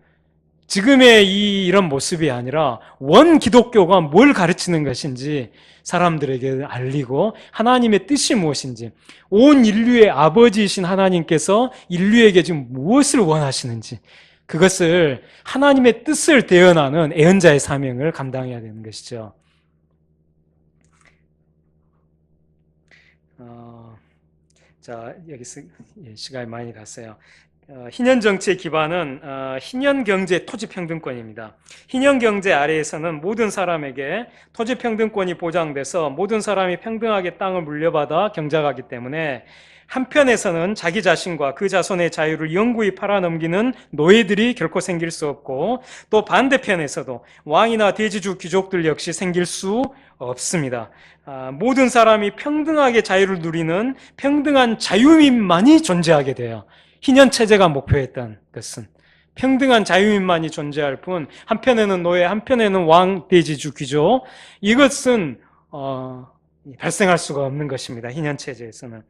지금의 이런 모습이 아니라 원 기독교가 뭘 가르치는 것인지 사람들에게 알리고, 하나님의 뜻이 무엇인지, 온 인류의 아버지이신 하나님께서 인류에게 지금 무엇을 원하시는지, 그것을 하나님의 뜻을 대언하는 애언자의 사명을 감당해야 되는 것이죠. 자, 여기서 시간이 많이 갔어요. 희년 정치의 기반은 희년 경제 토지 평등권입니다. 희년 경제 아래에서는 모든 사람에게 토지 평등권이 보장돼서 모든 사람이 평등하게 땅을 물려받아 경작하기 때문에 한편에서는 자기 자신과 그 자손의 자유를 영구히 팔아넘기는 노예들이 결코 생길 수 없고, 또 반대편에서도 왕이나 대지주 귀족들 역시 생길 수 없습니다. 모든 사람이 평등하게 자유를 누리는 평등한 자유민만이 존재하게 돼요. 희년 체제가 목표했던 것은 평등한 자유민만이 존재할 뿐, 한편에는 노예, 한편에는 왕, 대지주, 귀족, 이것은 발생할 수가 없는 것입니다. 희년 체제에서는.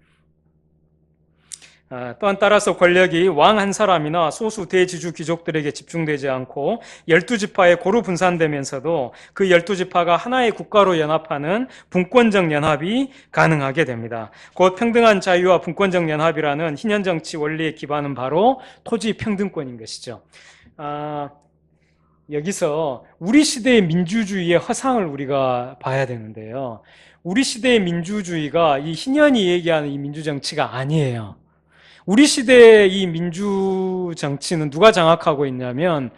또한 따라서 권력이 왕 한 사람이나 소수 대지주 귀족들에게 집중되지 않고 12지파에 고루 분산되면서도 그 12지파가 하나의 국가로 연합하는 분권적 연합이 가능하게 됩니다. 곧 평등한 자유와 분권적 연합이라는 희년 정치 원리의 기반은 바로 토지 평등권인 것이죠. 여기서 우리 시대의 민주주의의 허상을 우리가 봐야 되는데요. 우리 시대의 민주주의가 이 희년이 얘기하는 이 민주정치가 아니에요. 우리 시대의 이 민주정치는 누가 장악하고 있냐면,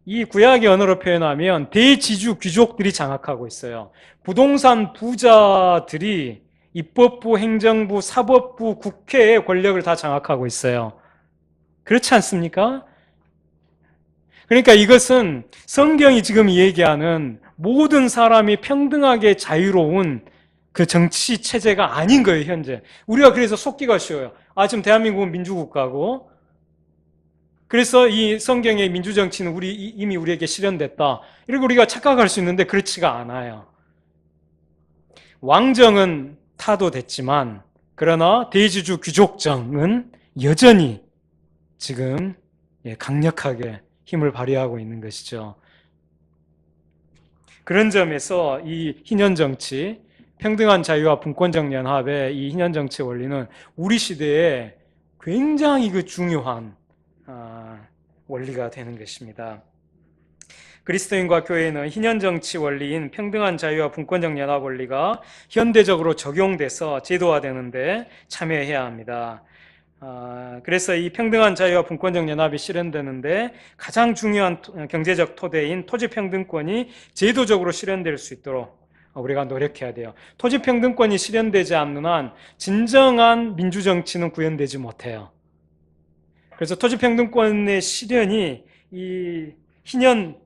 이 구약의 언어로 표현하면 대지주 귀족들이 장악하고 있어요. 부동산 부자들이 입법부, 행정부, 사법부, 국회의 권력을 다 장악하고 있어요. 그렇지 않습니까? 그러니까 이것은 성경이 지금 얘기하는 모든 사람이 평등하게 자유로운 그 정치 체제가 아닌 거예요, 현재. 우리가 그래서 속기가 쉬워요. 지금 대한민국은 민주국가고, 그래서 이 성경의 민주정치는 이미 우리에게 실현됐다. 이렇게 우리가 착각할 수 있는데 그렇지가 않아요. 왕정은 타도됐지만, 그러나 대지주 귀족정은 여전히 지금 강력하게 힘을 발휘하고 있는 것이죠. 그런 점에서 이 희년 정치, 평등한 자유와 분권적 연합의 이 희년 정치 원리는 우리 시대에 굉장히 중요한 원리가 되는 것입니다. 그리스도인과 교회는 희년 정치 원리인 평등한 자유와 분권적 연합 원리가 현대적으로 적용돼서 제도화되는데 참여해야 합니다. 그래서 이 평등한 자유와 분권적 연합이 실현되는데 가장 중요한 경제적 토대인 토지평등권이 제도적으로 실현될 수 있도록 우리가 노력해야 돼요. 토지평등권이 실현되지 않는 한 진정한 민주정치는 구현되지 못해요. 그래서 토지평등권의 실현이 이 희년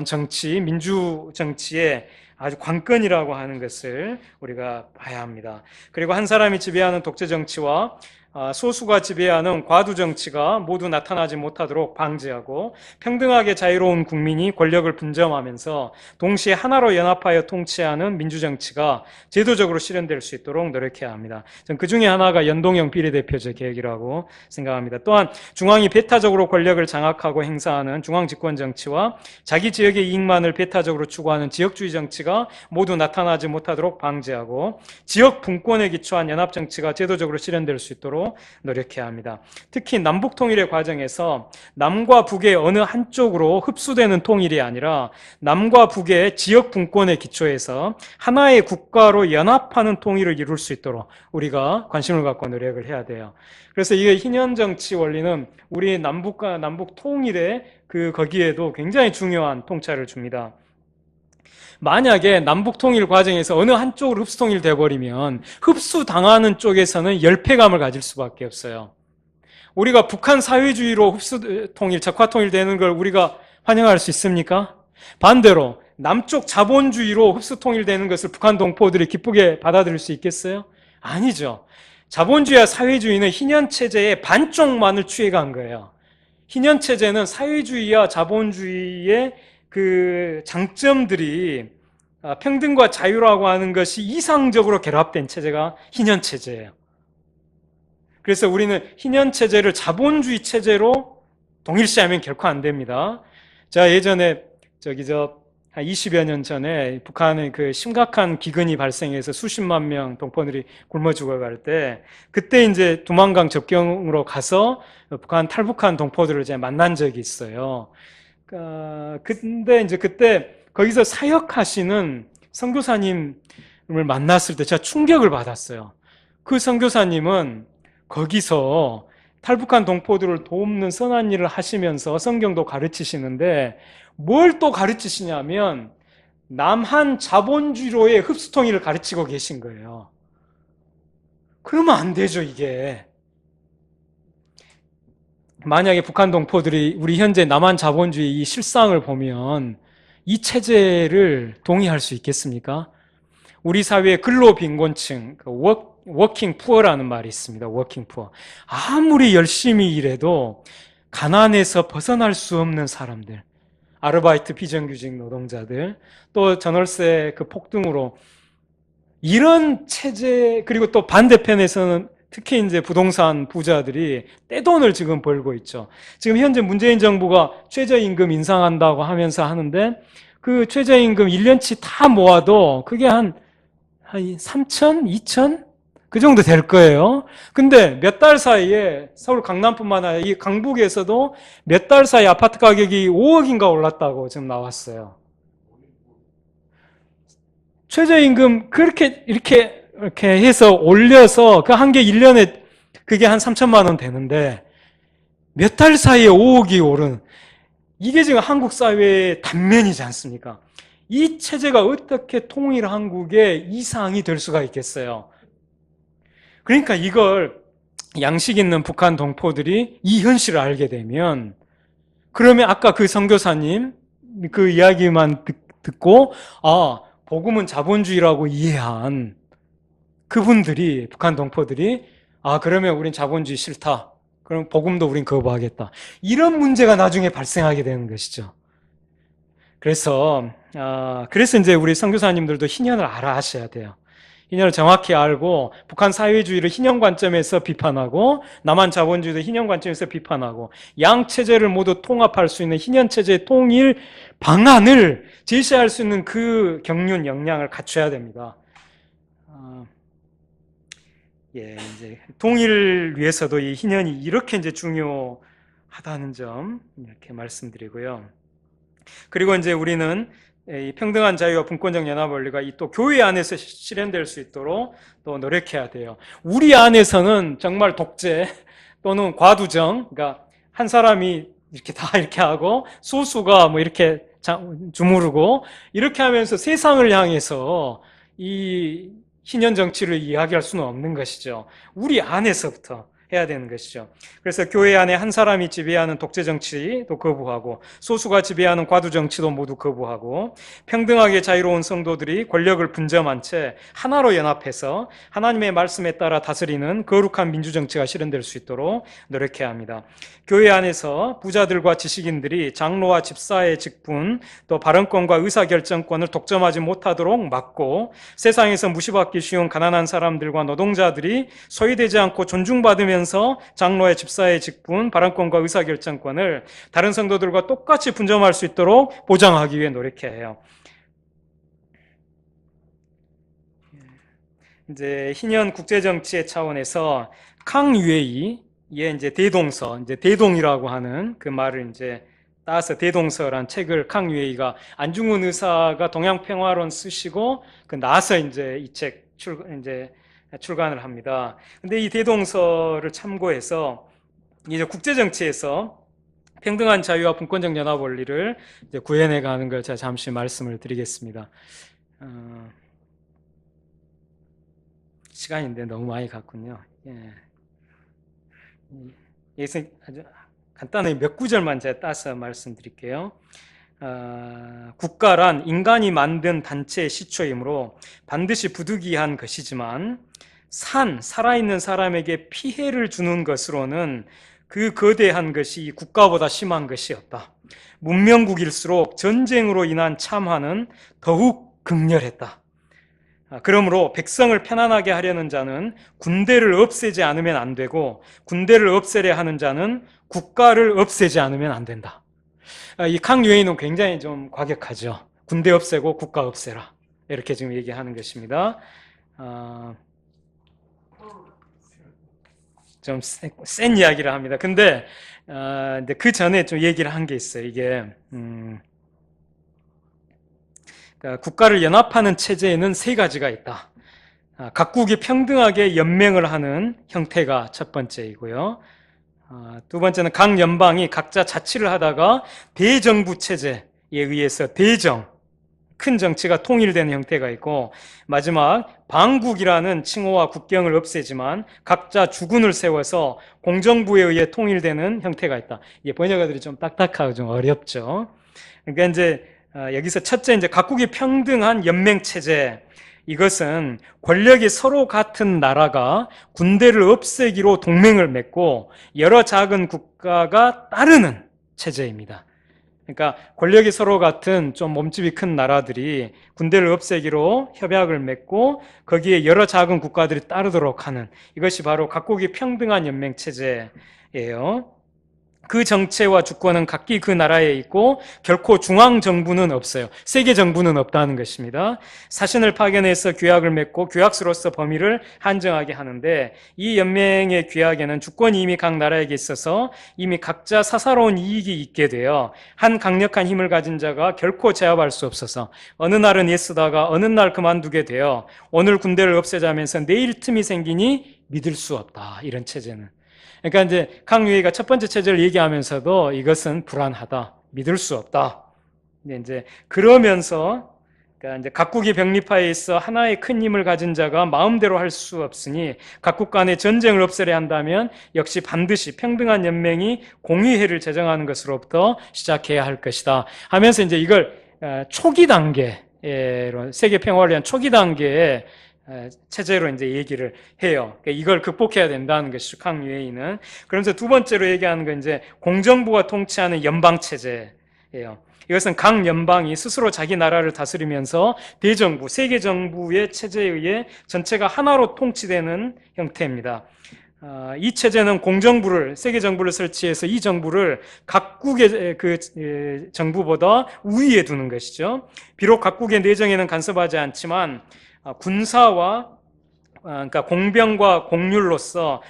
정치, 민주정치의 아주 관건이라고 하는 것을 우리가 봐야 합니다. 그리고 한 사람이 지배하는 독재정치와 소수가 지배하는 과두정치가 모두 나타나지 못하도록 방지하고, 평등하게 자유로운 국민이 권력을 분점하면서 동시에 하나로 연합하여 통치하는 민주정치가 제도적으로 실현될 수 있도록 노력해야 합니다. 저는 그 중에 하나가 연동형 비례대표제 계획이라고 생각합니다. 또한 중앙이 배타적으로 권력을 장악하고 행사하는 중앙집권정치와 자기 지역의 이익만을 배타적으로 추구하는 지역주의 정치가 모두 나타나지 못하도록 방지하고, 지역 분권에 기초한 연합정치가 제도적으로 실현될 수 있도록 노력해야 합니다. 특히 남북 통일의 과정에서 남과 북의 어느 한쪽으로 흡수되는 통일이 아니라 남과 북의 지역 분권에 기초해서 하나의 국가로 연합하는 통일을 이룰 수 있도록 우리가 관심을 갖고 노력을 해야 돼요. 그래서 이 희년 정치 원리는 우리 남북과 남북 통일의 거기에도 굉장히 중요한 통찰을 줍니다. 만약에 남북통일 과정에서 어느 한쪽으로 흡수통일돼 버리면 흡수당하는 쪽에서는 열패감을 가질 수밖에 없어요. 우리가 북한 사회주의로 흡수통일, 적화통일되는 걸 우리가 환영할 수 있습니까? 반대로 남쪽 자본주의로 흡수통일되는 것을 북한 동포들이 기쁘게 받아들일 수 있겠어요? 아니죠. 자본주의와 사회주의는 희년체제의 반쪽만을 취해간 거예요. 희년체제는 사회주의와 자본주의의 장점들이 평등과 자유라고 하는 것이 이상적으로 결합된 체제가 희년체제예요. 그래서 우리는 희년체제를 자본주의 체제로 동일시하면 결코 안 됩니다. 제가 예전에 한 20여 년 전에 북한의 심각한 기근이 발생해서 수십만 명 동포들이 굶어 죽어갈 때, 그때 이제 두만강 접경으로 가서 북한 탈북한 동포들을 이제 만난 적이 있어요. 근데 이제 그때 거기서 사역하시는 선교사님을 만났을 때 제가 충격을 받았어요. 그 선교사님은 거기서 탈북한 동포들을 돕는 선한 일을 하시면서 성경도 가르치시는데, 뭘 또 가르치시냐면 남한 자본주의로의 흡수통일을 가르치고 계신 거예요. 그러면 안 되죠, 이게. 만약에 북한 동포들이 우리 현재 남한 자본주의 이 실상을 보면 이 체제를 동의할 수 있겠습니까? 우리 사회의 근로빈곤층, 워킹 푸어라는 말이 있습니다. 워킹 푸어. 아무리 열심히 일해도 가난에서 벗어날 수 없는 사람들, 아르바이트 비정규직 노동자들, 또 전월세 그 폭등으로 이런 체제, 그리고 또 반대편에서는 특히 이제 부동산 부자들이 떼돈을 지금 벌고 있죠. 지금 현재 문재인 정부가 최저임금 인상한다고 하면서 하는데 그 최저임금 1년치 다 모아도 그게 한 3천, 2천? 그 정도 될 거예요. 근데 몇 달 사이에 서울 강남뿐만 아니라 이 강북에서도 몇 달 사이 아파트 가격이 5억인가 올랐다고 지금 나왔어요. 최저임금 그렇게 이렇게 해서 올려서 그 한 개 1년에 그게 한 3천만 원 되는데 몇 달 사이에 5억이 오른 이게 지금 한국 사회의 단면이지 않습니까? 이 체제가 어떻게 통일 한국의 이상이 될 수가 있겠어요? 그러니까 이걸 양식 있는 북한 동포들이 이 현실을 알게 되면 그러면 아까 그 선교사님 그 이야기만 듣고 복음은 자본주의라고 이해한 그분들이 북한 동포들이 그러면 우린 자본주의 싫다. 그럼 복음도 우린 거부하겠다. 이런 문제가 나중에 발생하게 되는 것이죠. 그래서 이제 우리 선교사님들도 희년을 알아 하셔야 돼요. 희년을 정확히 알고 북한 사회주의를 희년 관점에서 비판하고 남한 자본주의도 희년 관점에서 비판하고 양 체제를 모두 통합할 수 있는 희년 체제의 통일 방안을 제시할 수 있는 그 경륜 역량을 갖춰야 됩니다. 이제 통일을 위해서도 이 희년이 이렇게 이제 중요하다는 점 이렇게 말씀드리고요. 그리고 이제 우리는 이 평등한 자유와 분권적 연합 원리가 이 또 교회 안에서 실현될 수 있도록 또 노력해야 돼요. 우리 안에서는 정말 독재 또는 과두정, 그러니까 한 사람이 이렇게 다 이렇게 하고 소수가 뭐 이렇게 주무르고 이렇게 하면서 세상을 향해서 이 희년 정치를 이야기할 수는 없는 것이죠. 우리 안에서부터 해야 되는 것이죠. 그래서 교회 안에 한 사람이 지배하는 독재 정치도 거부하고 소수가 지배하는 과두 정치도 모두 거부하고 평등하게 자유로운 성도들이 권력을 분점한 채 하나로 연합해서 하나님의 말씀에 따라 다스리는 거룩한 민주 정치가 실현될 수 있도록 노력해야 합니다. 교회 안에서 부자들과 지식인들이 장로와 집사의 직분 또 발언권과 의사결정권을 독점하지 못하도록 막고 세상에서 무시받기 쉬운 가난한 사람들과 노동자들이 소외되지 않고 존중받으면서 장로의 집사의 직분, 발언권과 의사결정권을 다른 성도들과 똑같이 분점할 수 있도록 보장하기 위해 노력해야 해요. 이제 희년 국제정치의 차원에서 캉유에이 이제 대동서, 이제 대동이라고 하는 그 말을 이제 따서 대동서란 책을 캉유에이가 안중근 의사가 동양평화론 쓰시고 그 나서 이제 이 책 출간을 합니다. 근데 이 대동서를 참고해서 이제 국제정치에서 평등한 자유와 분권적 연합 원리를 이제 구현해 가는 걸 제가 잠시 말씀을 드리겠습니다. 시간인데 너무 많이 갔군요. 여기서 아주 간단하게 몇 구절만 제가 따서 말씀드릴게요. 국가란 인간이 만든 단체의 시초이므로 반드시 부득이한 것이지만 살아있는 사람에게 피해를 주는 것으로는 그 거대한 것이 국가보다 심한 것이 없다. 문명국일수록 전쟁으로 인한 참화는 더욱 극렬했다. 그러므로 백성을 편안하게 하려는 자는 군대를 없애지 않으면 안 되고 군대를 없애려 하는 자는 국가를 없애지 않으면 안 된다. 이 캉유에이는 굉장히 좀 과격하죠. 군대 없애고 국가 없애라. 이렇게 지금 얘기하는 것입니다. 좀 센 이야기를 합니다. 근데 그 전에 좀 얘기를 한 게 있어요. 이게 그러니까 국가를 연합하는 체제에는 세 가지가 있다. 각국이 평등하게 연맹을 하는 형태가 첫 번째이고요. 두 번째는 각 연방이 각자 자치를 하다가 대정부 체제에 의해서 큰 정치가 통일되는 형태가 있고, 마지막 방국이라는 칭호와 국경을 없애지만 각자 주군을 세워서 공정부에 의해 통일되는 형태가 있다. 이게 번역어들이 좀 딱딱하고 좀 어렵죠. 그러니까 이제 여기서 첫째 이제 각국이 평등한 연맹 체제. 이것은 권력이 서로 같은 나라가 군대를 없애기로 동맹을 맺고 여러 작은 국가가 따르는 체제입니다. 그러니까 권력이 서로 같은 좀 몸집이 큰 나라들이 군대를 없애기로 협약을 맺고 거기에 여러 작은 국가들이 따르도록 하는, 이것이 바로 각국이 평등한 연맹 체제예요. 그 정체와 주권은 각기 그 나라에 있고 결코 중앙 정부는 없어요. 세계 정부는 없다는 것입니다. 사신을 파견해서 규약을 맺고 규약수로서 범위를 한정하게 하는데, 이 연맹의 규약에는 주권이 이미 각 나라에게 있어서 이미 각자 사사로운 이익이 있게 되어 한 강력한 힘을 가진 자가 결코 제압할 수 없어서 어느 날은 애쓰다가 어느 날 그만두게 되어 오늘 군대를 없애자면서 내일 틈이 생기니 믿을 수 없다. 이런 체제는. 그러니까 이제 강유희가 첫 번째 체제를 얘기하면서도 이것은 불안하다, 믿을 수 없다. 이제 그러면서 그러니까 이제 각국이 병립하에 있어 하나의 큰 힘을 가진 자가 마음대로 할 수 없으니 각국 간의 전쟁을 없애려 한다면 역시 반드시 평등한 연맹이 공의회를 제정하는 것으로부터 시작해야 할 것이다. 하면서 이제 이걸 초기 단계로, 세계 평화를 위한 초기 단계에 체제로 이제 얘기를 해요. 그러니까 이걸 극복해야 된다는 것이 강유해인은. 그러면서 두 번째로 얘기하는 건 이제 공정부가 통치하는 연방 체제예요. 이것은 각 연방이 스스로 자기 나라를 다스리면서 대정부, 세계 정부의 체제에 의해 전체가 하나로 통치되는 형태입니다. 이 체제는 공정부를, 세계 정부를 설치해서 이 정부를 각국의 그 정부보다 우위에 두는 것이죠. 비록 각국의 내정에는 간섭하지 않지만 군사와 그러니까 공병과 공률로서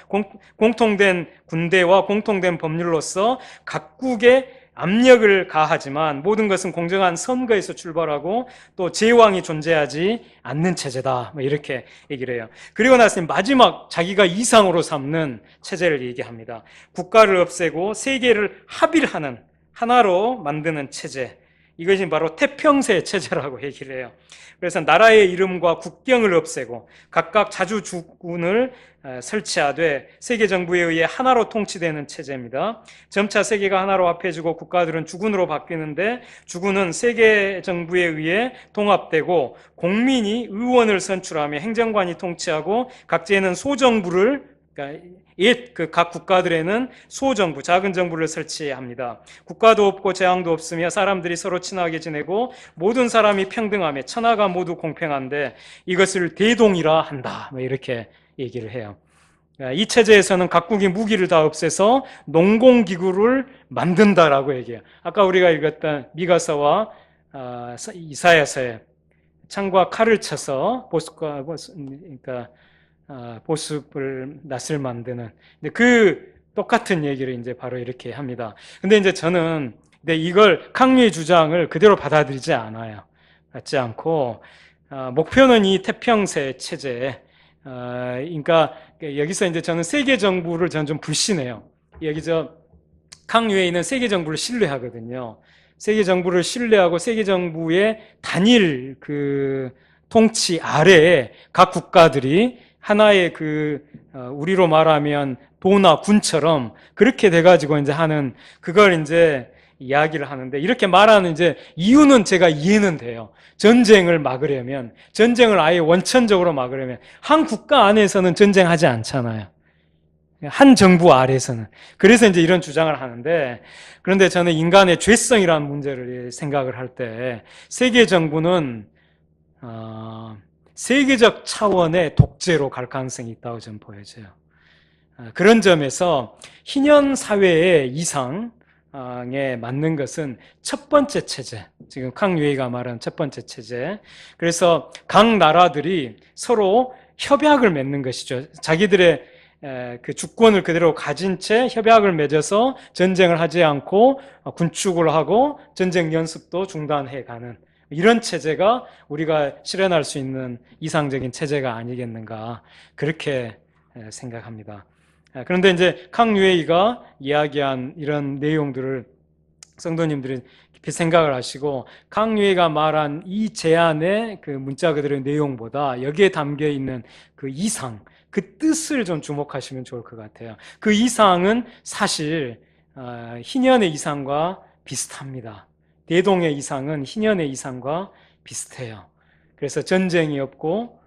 공통된 군대와 공통된 법률로서 각국의 압력을 가하지만 모든 것은 공정한 선거에서 출발하고 또 제왕이 존재하지 않는 체제다. 이렇게 얘기를 해요. 그리고 나서 마지막 자기가 이상으로 삼는 체제를 얘기합니다. 국가를 없애고 세계를 합일하는, 하나로 만드는 체제. 이것이 바로 태평세 체제라고 얘기를 해요. 그래서 나라의 이름과 국경을 없애고 각각 자주 주군을 설치하되 세계 정부에 의해 하나로 통치되는 체제입니다. 점차 세계가 하나로 합해지고 국가들은 주군으로 바뀌는데 주군은 세계 정부에 의해 통합되고 국민이 의원을 선출하며 행정관이 통치하고 각지에는 소정부를, 그러니까 옛 그 각 국가들에는 소정부, 작은 정부를 설치합니다. 국가도 없고 재앙도 없으며 사람들이 서로 친하게 지내고 모든 사람이 평등하며 천하가 모두 공평한데 이것을 대동이라 한다. 이렇게 얘기를 해요. 이 체제에서는 각국이 무기를 다 없애서 농공기구를 만든다라고 얘기해요. 아까 우리가 읽었던 미가서와 이사야서에 창과 칼을 쳐서 그러니까 보습을 낫을 만드는, 그 똑같은 얘기를 이제 바로 이렇게 합니다. 근데 이제 저는 이걸 강유의 주장을 그대로 받아들이지 않아요. 받지 않고 목표는 이 태평세 체제. 그러니까 여기서 이제 저는 세계 정부를 저는 좀 불신해요. 여기 강유에 있는 세계 정부를 신뢰하거든요. 세계 정부를 신뢰하고 세계 정부의 단일 그 통치 아래에 각 국가들이 하나의 우리로 말하면 도나 군처럼 그렇게 돼가지고 이제 하는, 그걸 이제 이야기를 하는데, 이렇게 말하는 이제 이유는 제가 이해는 돼요. 전쟁을 막으려면, 전쟁을 아예 원천적으로 막으려면 한 국가 안에서는 전쟁하지 않잖아요. 한 정부 아래에서는. 그래서 이제 이런 주장을 하는데, 그런데 저는 인간의 죄성이라는 문제를 생각을 할 때 세계 정부는 세계적 차원의 독재로 갈 가능성이 있다고 저는 보여져요. 그런 점에서 희년 사회의 이상에 맞는 것은 첫 번째 체제, 지금 강유희가 말한 첫 번째 체제. 그래서 각 나라들이 서로 협약을 맺는 것이죠. 자기들의 그 주권을 그대로 가진 채 협약을 맺어서 전쟁을 하지 않고 군축을 하고 전쟁 연습도 중단해 가는, 이런 체제가 우리가 실현할 수 있는 이상적인 체제가 아니겠는가, 그렇게 생각합니다. 그런데 이제 강유에이가 이야기한 이런 내용들을 성도님들은 깊이 생각을 하시고 강유희가 말한 이 제안의 그 문자 그대로의 내용보다 여기에 담겨 있는 그 이상, 그 뜻을 좀 주목하시면 좋을 것 같아요. 그 이상은 사실 희년의 이상과 비슷합니다. 대동의 이상은 희년의 이상과 비슷해요. 그래서 전쟁이 없고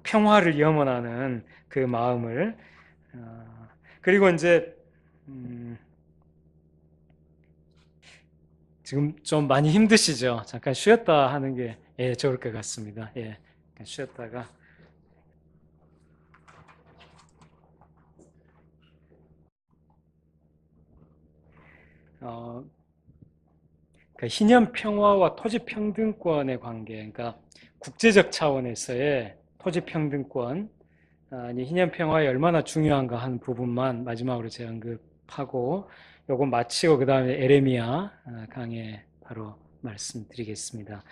평화를 염원하는 그 마음을 그리고 이제 지금 좀 많이 힘드시죠? 잠깐 쉬었다 하는 게 좋을 것 같습니다. 잠깐 쉬었다가 그러니까 희년 평화와 토지 평등권의 관계, 그러니까 국제적 차원에서의 토지 평등권, 아니 희년 평화에 얼마나 중요한가 하는 부분만 마지막으로 제가 언급하고 요거 마치고 그 다음에 에레미야 강해 바로 말씀드리겠습니다.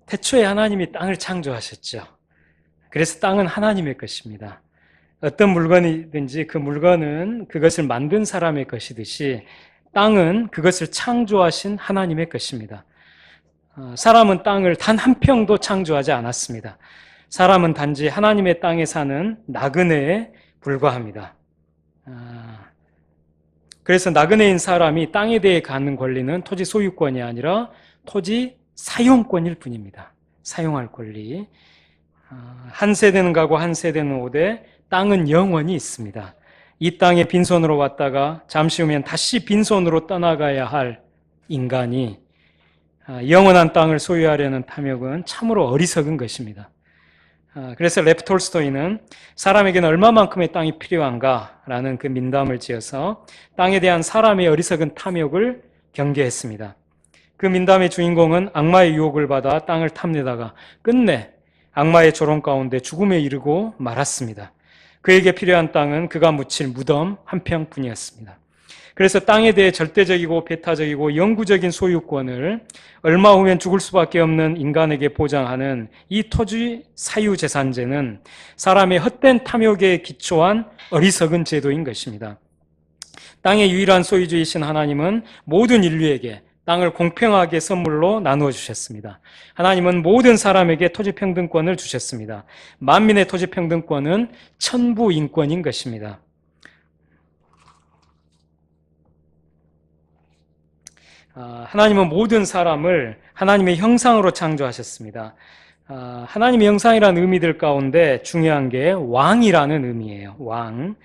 태초에 하나님이 땅을 창조하셨죠. 그래서 땅은 하나님의 것입니다. 어떤 물건이든지 그 물건은 그것을 만든 사람의 것이듯이 땅은 그것을 창조하신 하나님의 것입니다. 사람은 땅을 단 한 평도 창조하지 않았습니다. 사람은 단지 하나님의 땅에 사는 나그네에 불과합니다. 그래서 나그네인 사람이 땅에 대해 갖는 권리는 토지 소유권이 아니라 토지 사용권일 뿐입니다. 사용할 권리. 한 세대는 가고 한 세대는 오되 땅은 영원히 있습니다. 이 땅에 빈손으로 왔다가 잠시 후면 다시 빈손으로 떠나가야 할 인간이 영원한 땅을 소유하려는 탐욕은 참으로 어리석은 것입니다. 그래서 레프 톨스토이는 사람에게는 얼마만큼의 땅이 필요한가라는 그 민담을 지어서 땅에 대한 사람의 어리석은 탐욕을 경계했습니다. 그 민담의 주인공은 악마의 유혹을 받아 땅을 탐내다가 끝내 악마의 조롱 가운데 죽음에 이르고 말았습니다. 그에게 필요한 땅은 그가 묻힐 무덤 한 평뿐이었습니다. 그래서 땅에 대해 절대적이고 배타적이고 영구적인 소유권을 얼마 후면 죽을 수밖에 없는 인간에게 보장하는 이 토지 사유재산제는 사람의 헛된 탐욕에 기초한 어리석은 제도인 것입니다. 땅의 유일한 소유주이신 하나님은 모든 인류에게 땅을 공평하게 선물로 나누어 주셨습니다. 하나님은 모든 사람에게 토지평등권을 주셨습니다. 만민의 토지평등권은 천부인권인 것입니다. 하나님은 모든 사람을 하나님의 형상으로 창조하셨습니다. 하나님의 형상이라는 의미들 가운데 중요한 게 왕이라는 의미예요. 왕.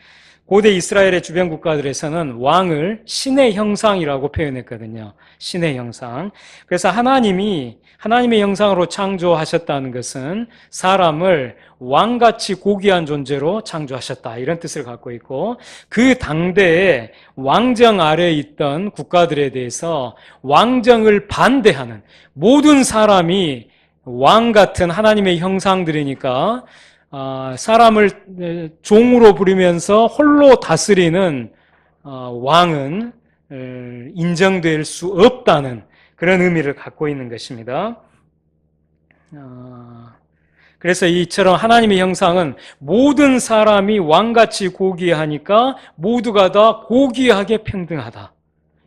고대 이스라엘의 주변 국가들에서는 왕을 신의 형상이라고 표현했거든요. 신의 형상. 그래서 하나님이 하나님의 형상으로 창조하셨다는 것은 사람을 왕같이 고귀한 존재로 창조하셨다. 이런 뜻을 갖고 있고 그 당대에 왕정 아래에 있던 국가들에 대해서 왕정을 반대하는 모든 사람이 왕 같은 하나님의 형상들이니까 사람을 종으로 부리면서 홀로 다스리는 왕은 인정될 수 없다는 그런 의미를 갖고 있는 것입니다. 그래서 이처럼 하나님의 형상은 모든 사람이 왕같이 고귀하니까 모두가 다 고귀하게 평등하다.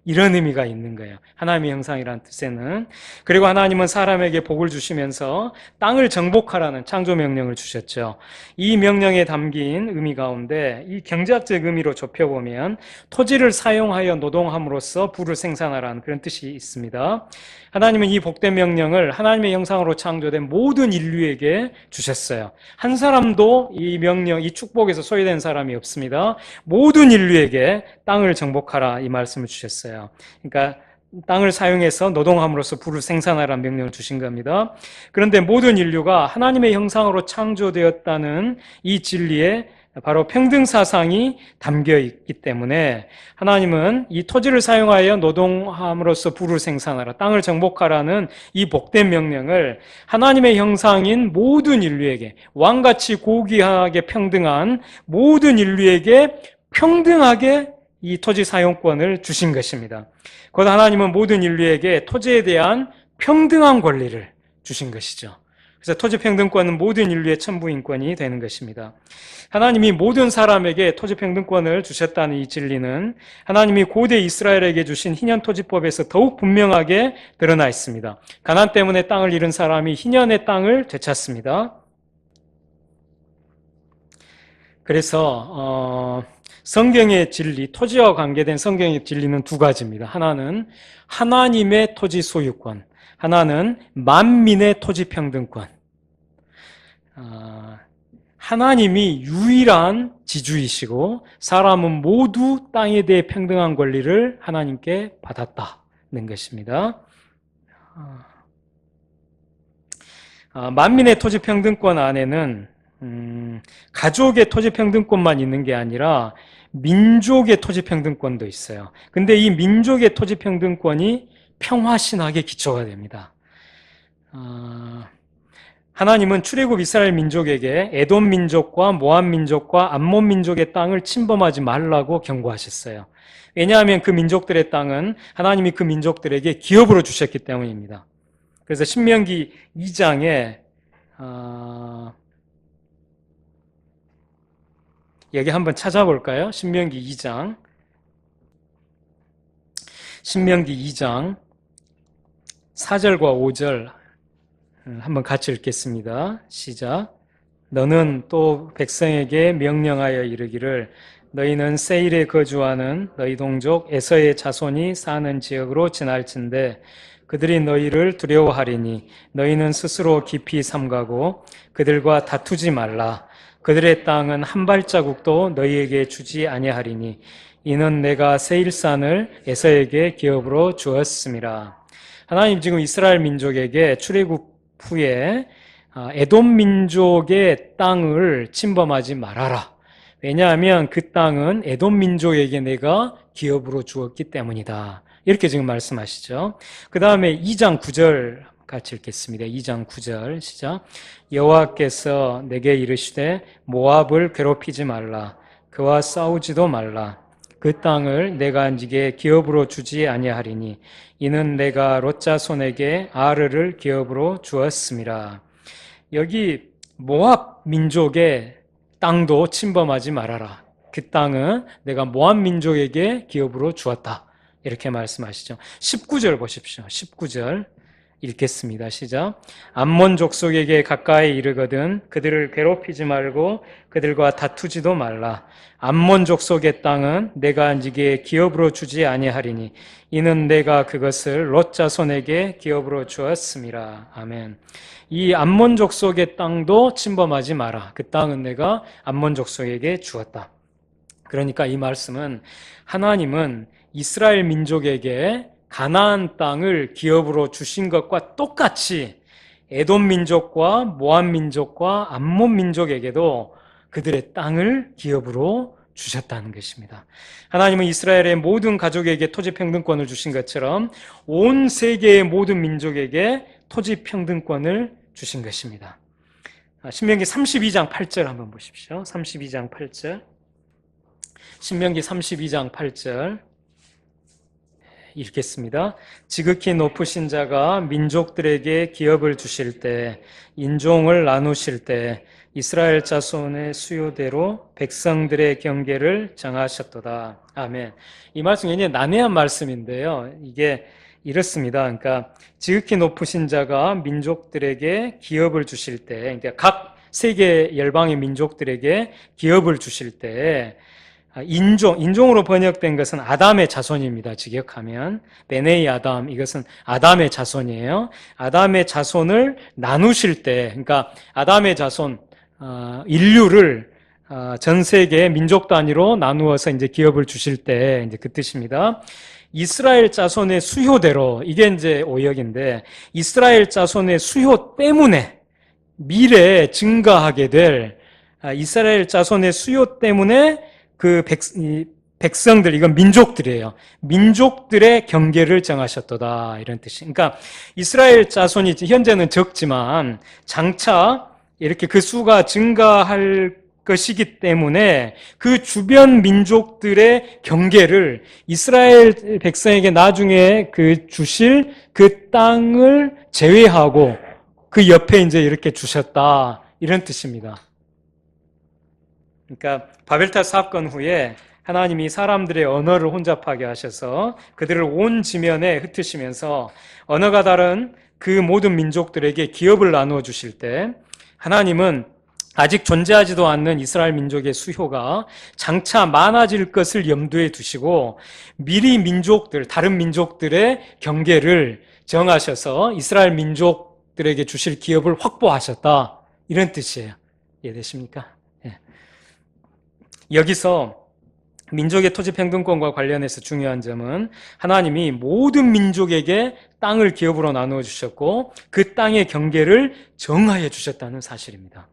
이런 의미가 있는 거예요. 하나님의 형상이라는 뜻에는. 그리고 하나님은 사람에게 복을 주시면서 땅을 정복하라는 창조 명령을 주셨죠. 이 명령에 담긴 의미 가운데 이 경제학적 의미로 좁혀보면 토지를 사용하여 노동함으로써 부를 생산하라는 그런 뜻이 있습니다. 하나님은 이 복된 명령을 하나님의 형상으로 창조된 모든 인류에게 주셨어요. 한 사람도 이 명령, 이 축복에서 소외된 사람이 없습니다. 모든 인류에게 땅을 정복하라 이 말씀을 주셨어요. 그러니까 땅을 사용해서 노동함으로써 부를 생산하라는 명령을 주신 겁니다. 그런데 모든 인류가 하나님의 형상으로 창조되었다는 이 진리에 바로 평등 사상이 담겨 있기 때문에 하나님은 이 토지를 사용하여 노동함으로써 부를 생산하라, 땅을 정복하라는 이 복된 명령을 하나님의 형상인 모든 인류에게, 왕같이 고귀하게 평등한 모든 인류에게 평등하게 이 토지 사용권을 주신 것입니다. 곧 하나님은 모든 인류에게 토지에 대한 평등한 권리를 주신 것이죠. 그래서 토지평등권은 모든 인류의 천부인권이 되는 것입니다. 하나님이 모든 사람에게 토지평등권을 주셨다는 이 진리는 하나님이 고대 이스라엘에게 주신 희년토지법에서 더욱 분명하게 드러나 있습니다. 가난 때문에 땅을 잃은 사람이 희년의 땅을 되찾습니다. 그래서 성경의 진리, 토지와 관계된 성경의 진리는 두 가지입니다. 하나는 하나님의 토지 소유권, 하나는 만민의 토지 평등권. 하나님이 유일한 지주이시고 사람은 모두 땅에 대해 평등한 권리를 하나님께 받았다는 것입니다. 만민의 토지 평등권 안에는 가족의 토지 평등권만 있는 게 아니라 민족의 토지 평등권도 있어요. 근데 이 민족의 토지 평등권이 평화신학의 기초가 됩니다. 하나님은 출애굽 이스라엘 민족에게 에돔 민족과 모압 민족과 암몬 민족의 땅을 침범하지 말라고 경고하셨어요. 왜냐하면 그 민족들의 땅은 하나님이 그 민족들에게 기업으로 주셨기 때문입니다. 그래서 신명기 2장에 여기 한번 찾아볼까요? 신명기 2장 4절과 5절 한번 같이 읽겠습니다. 시작. 너는 또 백성에게 명령하여 이르기를 너희는 세일에 거주하는 너희 동족 에서의 자손이 사는 지역으로 지날진대 그들이 너희를 두려워하리니 너희는 스스로 깊이 삼가고 그들과 다투지 말라. 그들의 땅은 한 발자국도 너희에게 주지 아니하리니 이는 내가 세일산을 에서에게 기업으로 주었음이라. 하나님 지금 이스라엘 민족에게 출애굽 후에 에돔 민족의 땅을 침범하지 말아라. 왜냐하면 그 땅은 에돔 민족에게 내가 기업으로 주었기 때문이다. 이렇게 지금 말씀하시죠. 그 다음에 2장 9절 같이 읽겠습니다. 2장 9절 시작. 여호와께서 내게 이르시되 모압을 괴롭히지 말라. 그와 싸우지도 말라. 그 땅을 내가 네게 기업으로 주지 아니하리니 이는 내가 롯 자손에게 아르를 기업으로 주었음이라. 여기 모압 민족의 땅도 침범하지 말아라. 그 땅은 내가 모압 민족에게 기업으로 주었다. 이렇게 말씀하시죠. 19절 보십시오. 19절 읽겠습니다. 시작. 암몬 족속에게 가까이 이르거든 그들을 괴롭히지 말고 그들과 다투지도 말라. 암몬 족속의 땅은 내가 네게 기업으로 주지 아니하리니 이는 내가 그것을 롯 자손에게 기업으로 주었음이라. 아멘. 이 암몬 족속의 땅도 침범하지 마라. 그 땅은 내가 암몬 족속에게 주었다. 그러니까 이 말씀은 하나님은 이스라엘 민족에게 가나안 땅을 기업으로 주신 것과 똑같이 에돔 민족과 모압 민족과 암몬 민족에게도 그들의 땅을 기업으로 주셨다는 것입니다. 하나님은 이스라엘의 모든 가족에게 토지 평등권을 주신 것처럼 온 세계의 모든 민족에게 토지 평등권을 주신 것입니다. 신명기 32장 8절 한번 보십시오. 32장 8절. 신명기 32장 8절 읽겠습니다. 지극히 높으신 자가 민족들에게 기업을 주실 때, 인종을 나누실 때 이스라엘 자손의 수요대로 백성들의 경계를 정하셨도다. 아멘. 이 말씀 굉장히 난해한 말씀인데요. 이게 이렇습니다. 그러니까 지극히 높으신 자가 민족들에게 기업을 주실 때, 그러니까 각 세계 열방의 민족들에게 기업을 주실 때 인종으로 번역된 것은 아담의 자손입니다. 직역하면 베네이 아담, 이것은 아담의 자손이에요. 아담의 자손을 나누실 때, 그러니까 아담의 자손 인류를 전 세계 민족 단위로 나누어서 이제 기업을 주실 때 이제 그 뜻입니다. 이스라엘 자손의 수요대로, 이게 이제 오역인데, 이스라엘 자손의 수요 때문에 미래에 증가하게 될 이스라엘 자손의 수요 때문에 그 백성들, 이건 민족들이에요. 민족들의 경계를 정하셨도다. 이런 뜻이. 그러니까 이스라엘 자손이 현재는 적지만 장차 이렇게 그 수가 증가할 것이기 때문에 그 주변 민족들의 경계를 이스라엘 백성에게 나중에 그 주실 그 땅을 제외하고 그 옆에 이제 이렇게 주셨다. 이런 뜻입니다. 그러니까 바벨탑 사건 후에 하나님이 사람들의 언어를 혼잡하게 하셔서 그들을 온 지면에 흩으시면서 언어가 다른 그 모든 민족들에게 기업을 나누어 주실 때 하나님은 아직 존재하지도 않는 이스라엘 민족의 수효가 장차 많아질 것을 염두에 두시고 미리 민족들, 다른 민족들의 경계를 정하셔서 이스라엘 민족들에게 주실 기업을 확보하셨다. 이런 뜻이에요. 이해되십니까? 예. 여기서 민족의 토지평등권과 관련해서 중요한 점은 하나님이 모든 민족에게 땅을 기업으로 나누어 주셨고 그 땅의 경계를 정하여 주셨다는 사실입니다.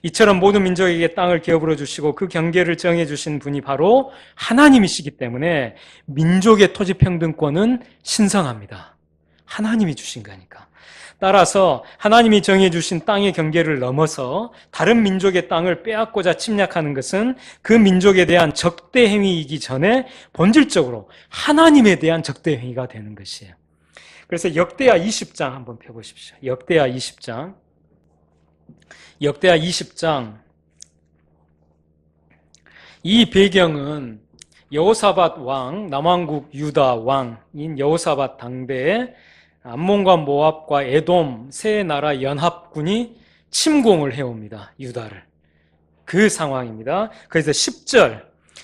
이처럼 모든 민족에게 땅을 기업으로 주시고 그 경계를 정해 주신 분이 바로 하나님이시기 때문에 민족의 토지평등권은 신성합니다. 하나님이 주신 거니까. 따라서 하나님이 정해주신 땅의 경계를 넘어서 다른 민족의 땅을 빼앗고자 침략하는 것은 그 민족에 대한 적대 행위이기 전에 본질적으로 하나님에 대한 적대 행위가 되는 것이에요. 그래서 역대하 20장 한번 펴보십시오. 역대하 20장. 역대하 20장. 이 배경은 여호사밧 왕, 남왕국 유다 왕인 여호사밧 당대에 암몬과 모압과 에돔 세 나라 연합군이 침공을 해옵니다. 유다를. 그 상황입니다. 그래서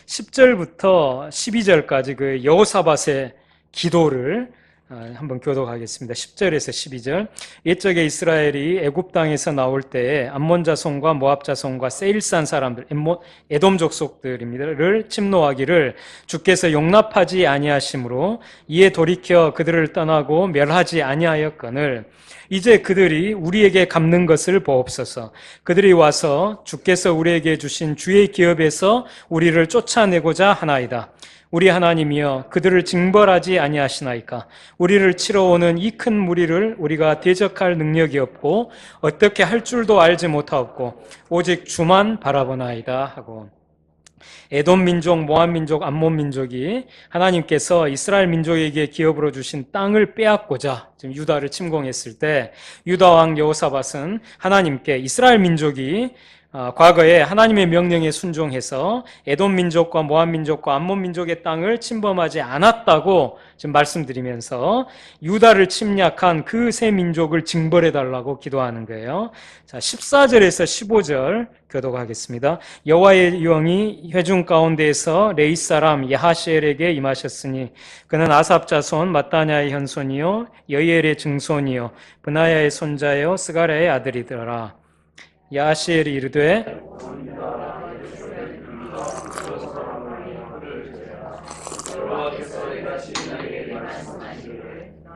10절부터 12절까지 그 여호사밧의 기도를 한번 교독하겠습니다. 10절에서 12절. 옛적에 이스라엘이 애굽 땅에서 나올 때에 암몬 자손과 모압 자손과 세일산 사람들, 에돔 족속들을 침노하기를 주께서 용납하지 아니하심으로 이에 돌이켜 그들을 떠나고 멸하지 아니하였거늘 이제 그들이 우리에게 갚는 것을 보옵소서. 그들이 와서 주께서 우리에게 주신 주의 기업에서 우리를 쫓아내고자 하나이다. 우리 하나님이여 그들을 징벌하지 아니하시나이까. 우리를 치러 오는 이 큰 무리를 우리가 대적할 능력이 없고 어떻게 할 줄도 알지 못하옵고 오직 주만 바라보나이다 하고, 에돔 민족, 모압 민족, 암몬 민족이 하나님께서 이스라엘 민족에게 기업으로 주신 땅을 빼앗고자 지금 유다를 침공했을 때 유다 왕 여호사밧은 하나님께 이스라엘 민족이 과거에 하나님의 명령에 순종해서 에돔 민족과 모압 민족과 암몬 민족의 땅을 침범하지 않았다고 지금 말씀드리면서 유다를 침략한 그 세 민족을 징벌해달라고 기도하는 거예요. 자, 14절에서 15절 교독하겠습니다. 여호와의 영이 회중 가운데에서 레이 사람 야하시엘에게 임하셨으니 그는 아삽 자손 마따냐의 현손이요 여이엘의 증손이요 브나야의 손자요 스가랴의 아들이더라. 야하시엘이 이르되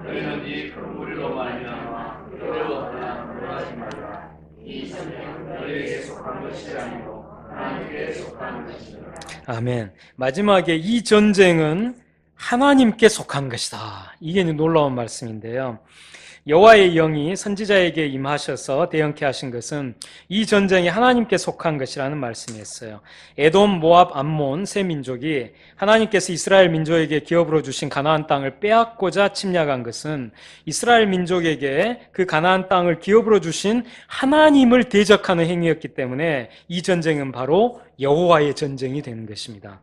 너희는 이 큰 무리로 말미암아 두려워하나 놀라지 말라. 이 전쟁은 너희에게 속한 것이 아니고 하나님께 속한 것이라. 아멘. 마지막에 이 전쟁은 하나님께 속한 것이다. 이게 놀라운 말씀인데요. 여호와의 영이 선지자에게 임하셔서 대언케 하신 것은 이 전쟁이 하나님께 속한 것이라는 말씀이었어요. 에돔, 모압, 암몬 세 민족이 하나님께서 이스라엘 민족에게 기업으로 주신 가나안 땅을 빼앗고자 침략한 것은 이스라엘 민족에게 그 가나안 땅을 기업으로 주신 하나님을 대적하는 행위였기 때문에 이 전쟁은 바로 여호와의 전쟁이 되는 것입니다.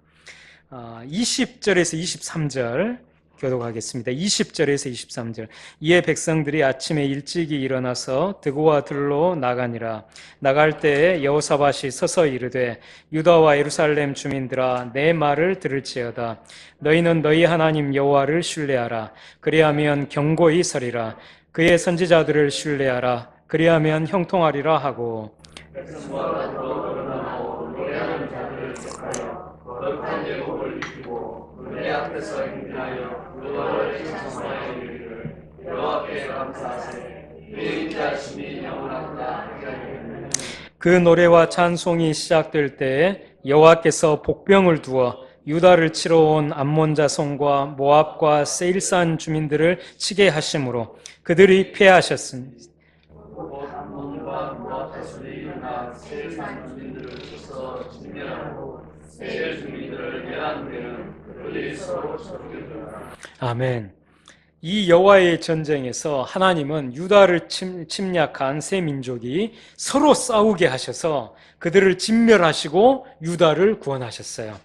20절에서 23절 교독하겠습니다. 20절에서 23절. 이에 백성들이 아침에 일찍이 일어나서 드고와 들로 나가니라. 나갈 때에 여호사밧이 서서 이르되 유다와 예루살렘 주민들아 내 말을 들을지어다. 너희는 너희 하나님 여호와를 신뢰하라. 그리하면 경고히 서리라. 그의 선지자들을 신뢰하라. 그리하면 형통하리라 하고, 백성과 더불어 노래하는 자들을 택하여 거룩한 제목을 입히고 그의 앞에서 행진하여 여호와를 찬송하여 이르기를 여호와께 감사하세. 그의 인자하심이 영원하다 하겠느냐. 그 노래와 찬송이 시작될 때에 여호와께서 복병을 두어 유다를 치러 온 암몬 자손과 모압과 세일산 주민들을 치게 하심으로 그들이 패하셨습니다. 암몬과 모압 자손이 일어나 세일산 주민들을 쳐서 진멸하고 세일 주민들을 멸한 데는 그들이 서로 쳐죽이더라. 아멘. 이 여호와의 전쟁에서 하나님은 유다를 침략한 세 민족이 서로 싸우게 하셔서 그들을 진멸하시고 유다를 구원하셨어요.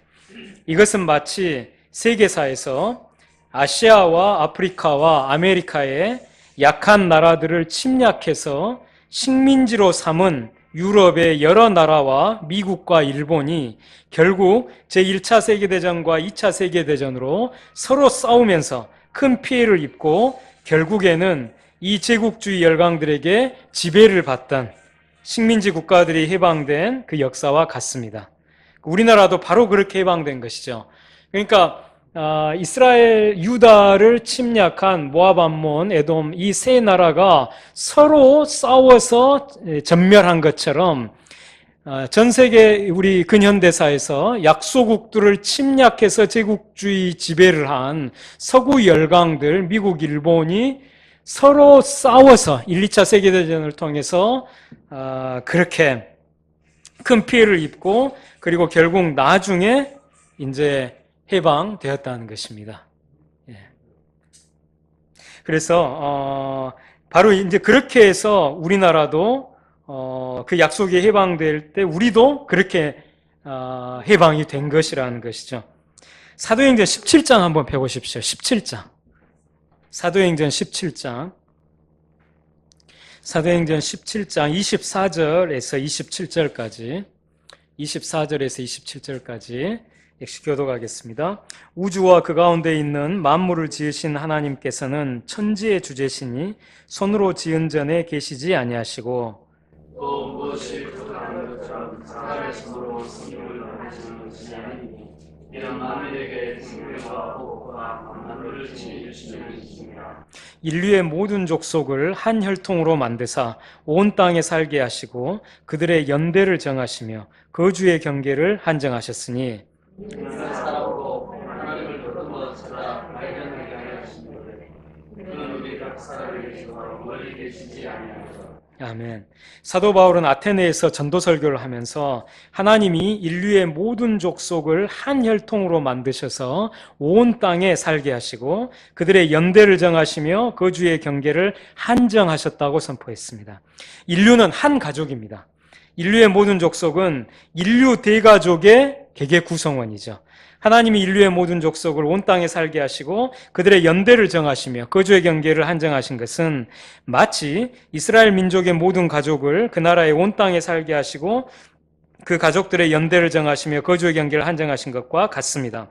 이것은 마치 세계사에서 아시아와 아프리카와 아메리카의 약한 나라들을 침략해서 식민지로 삼은 유럽의 여러 나라와 미국과 일본이 결국 제1차 세계대전과 2차 세계대전으로 서로 싸우면서 큰 피해를 입고 결국에는 이 제국주의 열강들에게 지배를 받던 식민지 국가들이 해방된 그 역사와 같습니다. 우리나라도 바로 그렇게 해방된 것이죠. 그러니까 이스라엘, 유다를 침략한 모압, 암몬, 에돔 이 세 나라가 서로 싸워서 전멸한 것처럼 전 세계 우리 근현대사에서 약소국들을 침략해서 제국주의 지배를 한 서구 열강들, 미국, 일본이 서로 싸워서 1, 2차 세계대전을 통해서 그렇게 큰 피해를 입고 그리고 결국 나중에 이제 해방되었다는 것입니다. 그래서 바로 이제 그렇게 해서 우리나라도 그 약속이 해방될 때 우리도 그렇게 해방이 된 것이라는 것이죠. 사도행전 17장 한번 펴보십시오. 17장. 사도행전 17장. 사도행전 17장 24절에서 27절까지 24절에서 27절까지 역시 교독하겠습니다. 우주와 그 가운데 있는 만물을 지으신 하나님께서는 천지의 주제시니 손으로 지은 전에 계시지 아니하시고 또 무엇이 부족한 것처럼 사람의 손으로 생명을 만드시는 것이 아니니 이런 만민에게 생명과 호흡과 만물을 지으시는 것입니다. 인류의 모든 족속을 한 혈통으로 만드사 온 땅에 살게 하시고 그들의 연대를 정하시며 거주의 경계를 한정하셨으니 인간을 살아오고 하나님을 더듬어 찾아 발견하게 하여 하시는데 그는 우리 각 사람에게서 멀리 계시지 아니하소서. 아멘. 사도 바울은 아테네에서 전도 설교를 하면서 하나님이 인류의 모든 족속을 한 혈통으로 만드셔서 온 땅에 살게 하시고 그들의 연대를 정하시며 거주의 경계를 한정하셨다고 선포했습니다. 인류는 한 가족입니다. 인류의 모든 족속은 인류 대가족의 개개 구성원이죠. 하나님이 인류의 모든 족속을 온 땅에 살게 하시고 그들의 연대를 정하시며 거주의 경계를 한정하신 것은 마치 이스라엘 민족의 모든 가족을 그 나라의 온 땅에 살게 하시고 그 가족들의 연대를 정하시며 거주의 경계를 한정하신 것과 같습니다.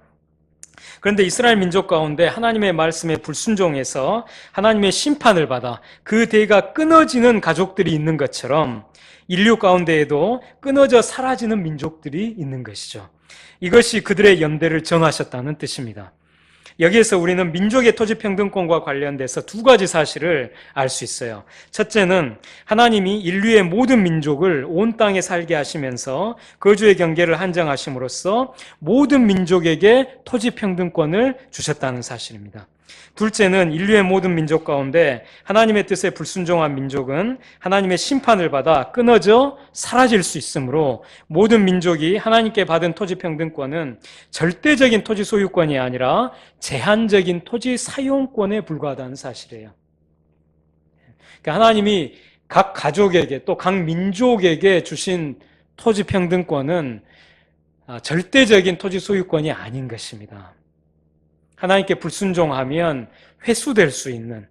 그런데 이스라엘 민족 가운데 하나님의 말씀에 불순종해서 하나님의 심판을 받아 그 대가 끊어지는 가족들이 있는 것처럼 인류 가운데에도 끊어져 사라지는 민족들이 있는 것이죠. 이것이 그들의 연대를 정하셨다는 뜻입니다. 여기에서 우리는 민족의 토지평등권과 관련돼서 두 가지 사실을 알 수 있어요. 첫째는 하나님이 인류의 모든 민족을 온 땅에 살게 하시면서 거주의 경계를 한정하심으로써 모든 민족에게 토지평등권을 주셨다는 사실입니다. 둘째는 인류의 모든 민족 가운데 하나님의 뜻에 불순종한 민족은 하나님의 심판을 받아 끊어져 사라질 수 있으므로 모든 민족이 하나님께 받은 토지평등권은 절대적인 토지 소유권이 아니라 제한적인 토지 사용권에 불과하다는 사실이에요. 그러니까 하나님이 각 가족에게 또 각 민족에게 주신 토지평등권은 절대적인 토지 소유권이 아닌 것입니다. 하나님께 불순종하면 회수될 수 있는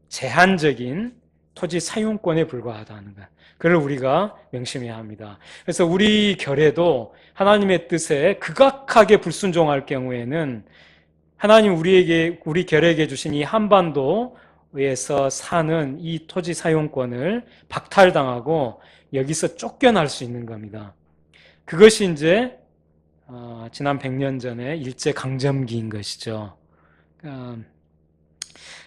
제한적인 토지 사용권에 불과하다는 것. 그걸 우리가 명심해야 합니다. 그래서 우리 결에도 하나님의 뜻에 극악하게 불순종할 경우에는 하나님 우리 결에게 주신 이 한반도에서 사는 이 토지 사용권을 박탈당하고 여기서 쫓겨날 수 있는 겁니다. 그것이 이제 지난 100년 전에 일제강점기인 것이죠.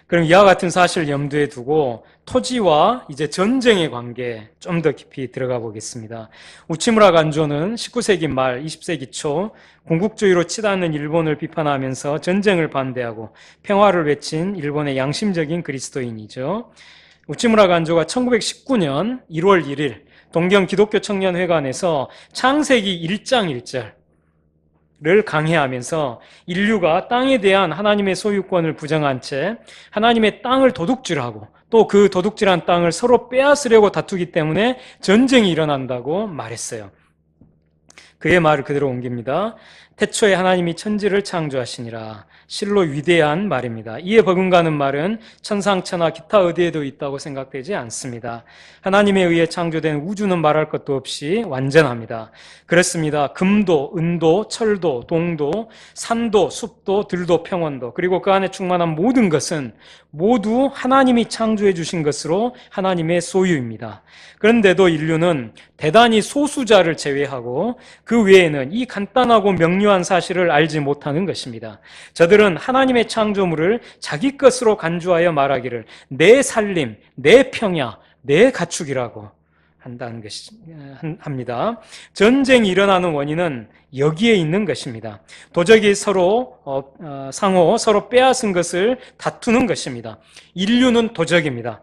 그럼 이와 같은 사실을 염두에 두고 토지와 이제 전쟁의 관계 좀 더 깊이 들어가 보겠습니다. 우치무라 간조는 19세기 말 20세기 초 군국주의로 치닫는 일본을 비판하면서 전쟁을 반대하고 평화를 외친 일본의 양심적인 그리스도인이죠. 우치무라 간조가 1919년 1월 1일 동경 기독교 청년회관에서 창세기 1장 1절 강해하면서 인류가 땅에 대한 하나님의 소유권을 부정한 채 하나님의 땅을 도둑질하고 또 그 도둑질한 땅을 서로 빼앗으려고 다투기 때문에 전쟁이 일어난다고 말했어요. 그의 말을 그대로 옮깁니다. 태초에 하나님이 천지를 창조하시니라. 실로 위대한 말입니다. 이에 버금가는 말은 천상천하 기타 어디에도 있다고 생각되지 않습니다. 하나님에 의해 창조된 우주는 말할 것도 없이 완전합니다. 그렇습니다. 금도, 은도, 철도, 동도, 산도, 숲도, 들도, 평원도, 그리고 그 안에 충만한 모든 것은 모두 하나님이 창조해 주신 것으로 하나님의 소유입니다. 그런데도 인류는 대단히 소수자를 제외하고 그 외에는 이 간단하고 명료한 사실을 알지 못하는 것입니다. 저들은 하나님의 창조물을 자기 것으로 간주하여 말하기를 내 살림, 내 평야, 내 가축이라고 합니다. 전쟁이 일어나는 원인은 여기에 있는 것입니다. 도적이 상호 서로 빼앗은 것을 다투는 것입니다. 인류는 도적입니다.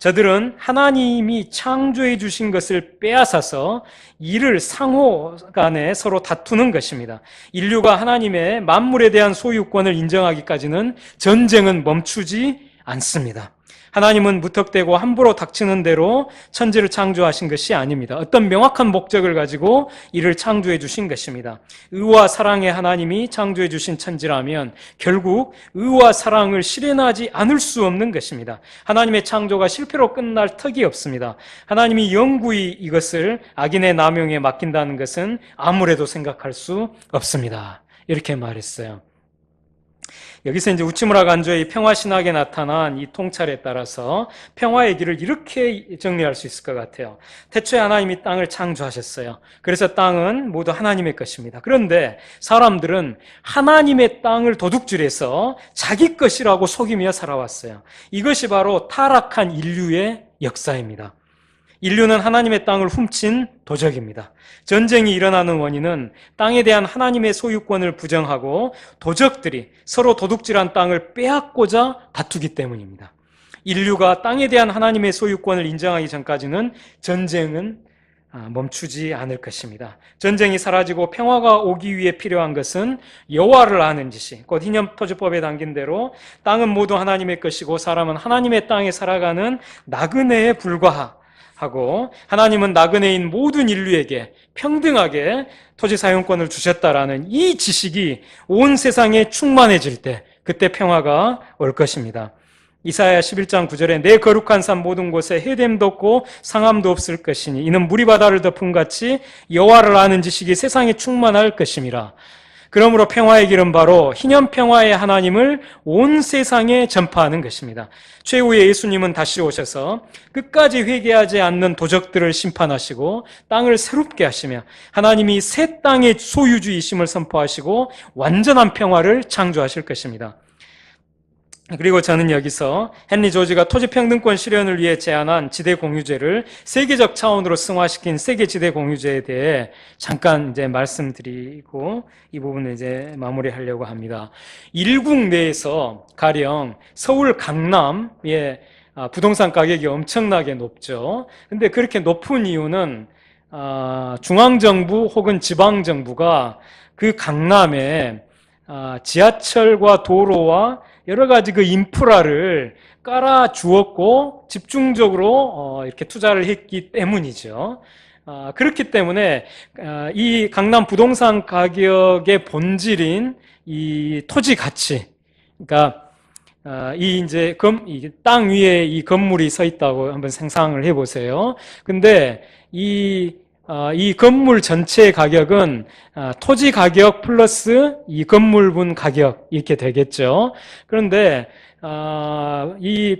저들은 하나님이 창조해 주신 것을 빼앗아서 이를 상호 간에 서로 다투는 것입니다. 인류가 하나님의 만물에 대한 소유권을 인정하기까지는 전쟁은 멈추지 않습니다. 하나님은 무턱대고 함부로 닥치는 대로 천지를 창조하신 것이 아닙니다. 어떤 명확한 목적을 가지고 이를 창조해 주신 것입니다. 의와 사랑의 하나님이 창조해 주신 천지라면 결국 의와 사랑을 실현하지 않을 수 없는 것입니다. 하나님의 창조가 실패로 끝날 턱이 없습니다. 하나님이 영구히 이것을 악인의 남용에 맡긴다는 것은 아무래도 생각할 수 없습니다. 이렇게 말했어요. 여기서 이제 우치무라 간조의 평화신학에 나타난 이 통찰에 따라서 평화의 길을 이렇게 정리할 수 있을 것 같아요. 태초에 하나님이 땅을 창조하셨어요. 그래서 땅은 모두 하나님의 것입니다. 그런데 사람들은 하나님의 땅을 도둑질해서 자기 것이라고 속이며 살아왔어요. 이것이 바로 타락한 인류의 역사입니다. 인류는 하나님의 땅을 훔친 도적입니다. 전쟁이 일어나는 원인은 땅에 대한 하나님의 소유권을 부정하고 도적들이 서로 도둑질한 땅을 빼앗고자 다투기 때문입니다. 인류가 땅에 대한 하나님의 소유권을 인정하기 전까지는 전쟁은 멈추지 않을 것입니다. 전쟁이 사라지고 평화가 오기 위해 필요한 것은 여호와를 아는 지식, 곧 희념토지법에 담긴 대로 땅은 모두 하나님의 것이고 사람은 하나님의 땅에 살아가는 나그네에 불과하고 하나님은 나그네인 모든 인류에게 평등하게 토지 사용권을 주셨다라는 이 지식이 온 세상에 충만해질 때 그때 평화가 올 것입니다. 이사야 11장 9절에 내 거룩한 산 모든 곳에 해됨도 없고 상함도 없을 것이니 이는 물이 바다를 덮은 같이 여호와를 아는 지식이 세상에 충만할 것임이라. 그러므로 평화의 길은 바로 희년 평화의 하나님을 온 세상에 전파하는 것입니다. 최후에 예수님은 다시 오셔서 끝까지 회개하지 않는 도적들을 심판하시고 땅을 새롭게 하시며 하나님이 새 땅의 소유주이심을 선포하시고 완전한 평화를 창조하실 것입니다. 그리고 저는 여기서 헨리 조지가 토지평등권 실현을 위해 제안한 지대공유제를 세계적 차원으로 승화시킨 세계지대공유제에 대해 잠깐 이제 말씀드리고 이 부분을 이제 마무리하려고 합니다. 일국 내에서 가령 서울 강남의 부동산 가격이 엄청나게 높죠. 근데 그렇게 높은 이유는 중앙정부 혹은 지방정부가 그 강남에 지하철과 도로와 여러 가지 그 인프라를 깔아 주었고 집중적으로 이렇게 투자를 했기 때문이죠. 그렇기 때문에 이 강남 부동산 가격의 본질인 이 토지 가치, 그러니까 이 이제 땅 위에 이 건물이 서 있다고 한번 상상을 해보세요. 근데 이 건물 전체의 가격은 토지 가격 플러스 이 건물분 가격 이렇게 되겠죠. 그런데 이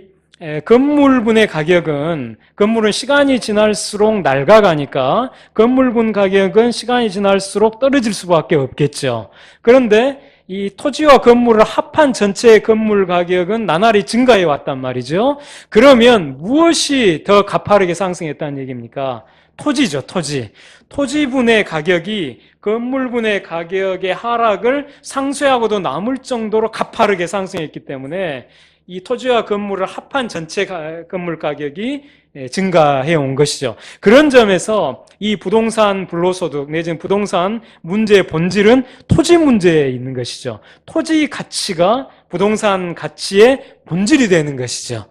건물분의 가격은 건물은 시간이 지날수록 낡아가니까 건물분 가격은 시간이 지날수록 떨어질 수밖에 없겠죠. 그런데 이 토지와 건물을 합한 전체의 건물 가격은 나날이 증가해 왔단 말이죠. 그러면 무엇이 더 가파르게 상승했다는 얘기입니까? 토지죠, 토지. 토지분의 가격이 건물분의 가격의 하락을 상쇄하고도 남을 정도로 가파르게 상승했기 때문에 이 토지와 건물을 합한 전체 건물 가격이 증가해 온 것이죠. 그런 점에서 이 부동산 불로소득 내지는 부동산 문제의 본질은 토지 문제에 있는 것이죠. 토지 가치가 부동산 가치의 본질이 되는 것이죠.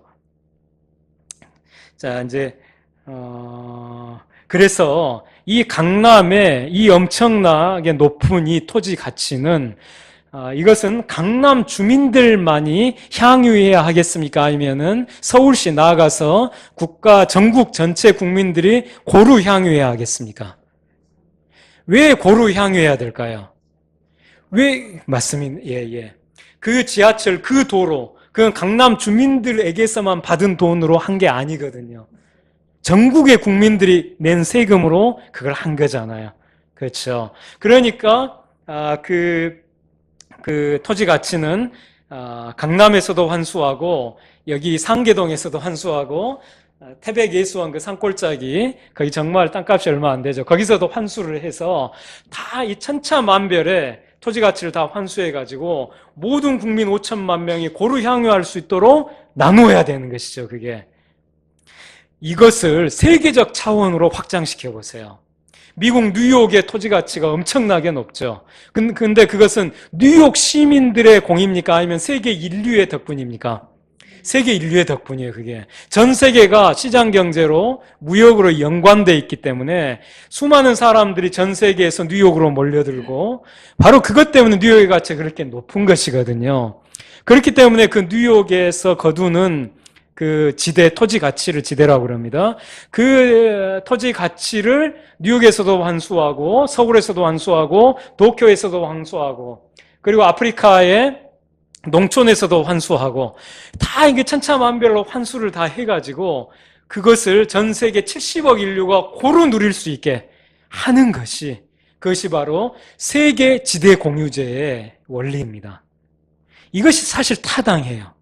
자, 이제 그래서 이 강남의 이 엄청나게 높은 이 토지 가치는 이것은 강남 주민들만이 향유해야 하겠습니까? 아니면은 서울시 나아가서 국가 전국 전체 국민들이 고루 향유해야 하겠습니까? 왜 고루 향유해야 될까요? 왜 맞습니다. 예. 그 지하철, 그 도로, 그건 강남 주민들에게서만 받은 돈으로 한 게 아니거든요. 전국의 국민들이 낸 세금으로 그걸 한 거잖아요. 그렇죠. 그러니까 그 토지 가치는 강남에서도 환수하고 여기 상계동에서도 환수하고 태백예수원 그 산골짜기 거기 정말 땅값이 얼마 안 되죠. 거기서도 환수를 해서 다 이 천차만별의 토지 가치를 다 환수해 가지고 모든 국민 5천만 명이 고루 향유할 수 있도록 나누어야 되는 것이죠. 그게 이것을 세계적 차원으로 확장시켜 보세요. 미국 뉴욕의 토지 가치가 엄청나게 높죠. 근데 그것은 뉴욕 시민들의 공입니까? 아니면 세계 인류의 덕분입니까? 세계 인류의 덕분이에요, 그게. 전 세계가 시장 경제로, 무역으로 연관되어 있기 때문에 수많은 사람들이 전 세계에서 뉴욕으로 몰려들고 바로 그것 때문에 뉴욕의 가치가 그렇게 높은 것이거든요. 그렇기 때문에 그 뉴욕에서 거두는 그 지대, 토지 가치를 지대라고 그럽니다. 그 토지 가치를 뉴욕에서도 환수하고 서울에서도 환수하고 도쿄에서도 환수하고 그리고 아프리카의 농촌에서도 환수하고 다 이게 천차만별로 환수를 다 해가지고 그것을 전 세계 70억 인류가 고루 누릴 수 있게 하는 그것이 바로 세계 지대 공유제의 원리입니다. 이것이 사실 타당해요.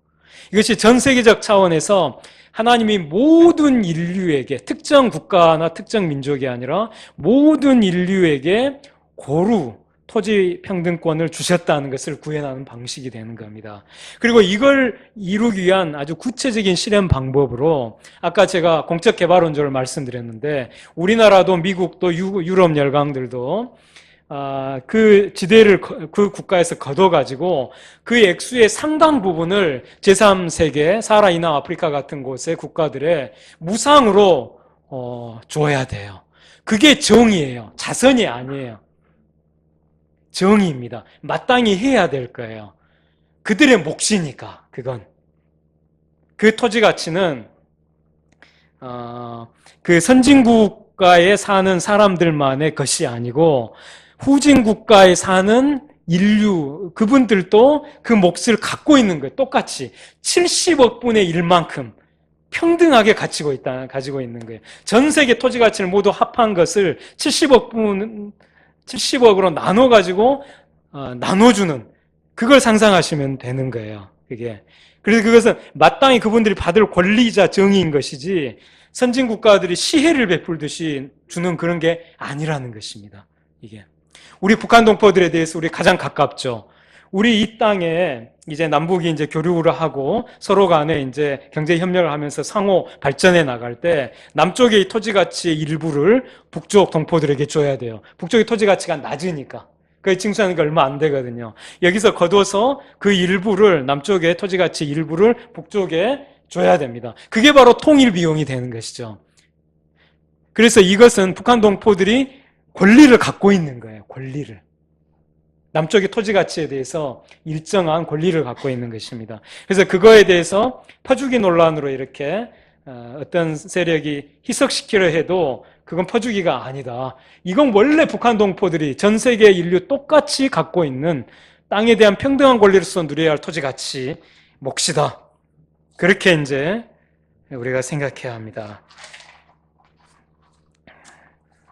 이것이 전 세계적 차원에서 하나님이 모든 인류에게 특정 국가나 특정 민족이 아니라 모든 인류에게 고루 토지 평등권을 주셨다는 것을 구현하는 방식이 되는 겁니다. 그리고 이걸 이루기 위한 아주 구체적인 실현 방법으로 아까 제가 공적개발원조를 말씀드렸는데 우리나라도 미국도 유럽 열강들도 그 지대를 그 국가에서 걷어가지고 그 액수의 상당 부분을 제3세계, 사하라 이남 아프리카 같은 곳의 국가들의 무상으로 줘야 돼요. 그게 정의예요. 자선이 아니에요. 정의입니다. 마땅히 해야 될 거예요. 그들의 몫이니까 그건. 그 토지 가치는 그 선진국가에 사는 사람들만의 것이 아니고 후진 국가에 사는 인류, 그분들도 그 몫을 갖고 있는 거예요. 똑같이 70억 분의 1만큼 평등하게 가지고 있는 거예요. 전 세계 토지 가치를 모두 합한 것을 70억으로 나눠가지고 나눠주는 그걸 상상하시면 되는 거예요. 그게. 그래서 그것은 마땅히 그분들이 받을 권리이자 정의인 것이지 선진 국가들이 시혜를 베풀듯이 주는 그런 게 아니라는 것입니다. 이게. 우리 북한 동포들에 대해서 우리 가장 가깝죠. 우리 이 땅에 이제 남북이 이제 교류를 하고 서로 간에 이제 경제 협력을 하면서 상호 발전해 나갈 때 남쪽의 토지 가치의 일부를 북쪽 동포들에게 줘야 돼요. 북쪽의 토지 가치가 낮으니까. 그 징수하는 게 얼마 안 되거든요. 여기서 거둬서 그 일부를 남쪽의 토지 가치 일부를 북쪽에 줘야 됩니다. 그게 바로 통일 비용이 되는 것이죠. 그래서 이것은 북한 동포들이 권리를 갖고 있는 거예요. 권리를. 남쪽의 토지 가치에 대해서 일정한 권리를 갖고 있는 것입니다. 그래서 그거에 대해서 퍼주기 논란으로 이렇게 어떤 세력이 희석시키려 해도 그건 퍼주기가 아니다. 이건 원래 북한 동포들이 전 세계 인류 똑같이 갖고 있는 땅에 대한 평등한 권리로서 누려야 할 토지 가치 몫이다. 그렇게 이제 우리가 생각해야 합니다.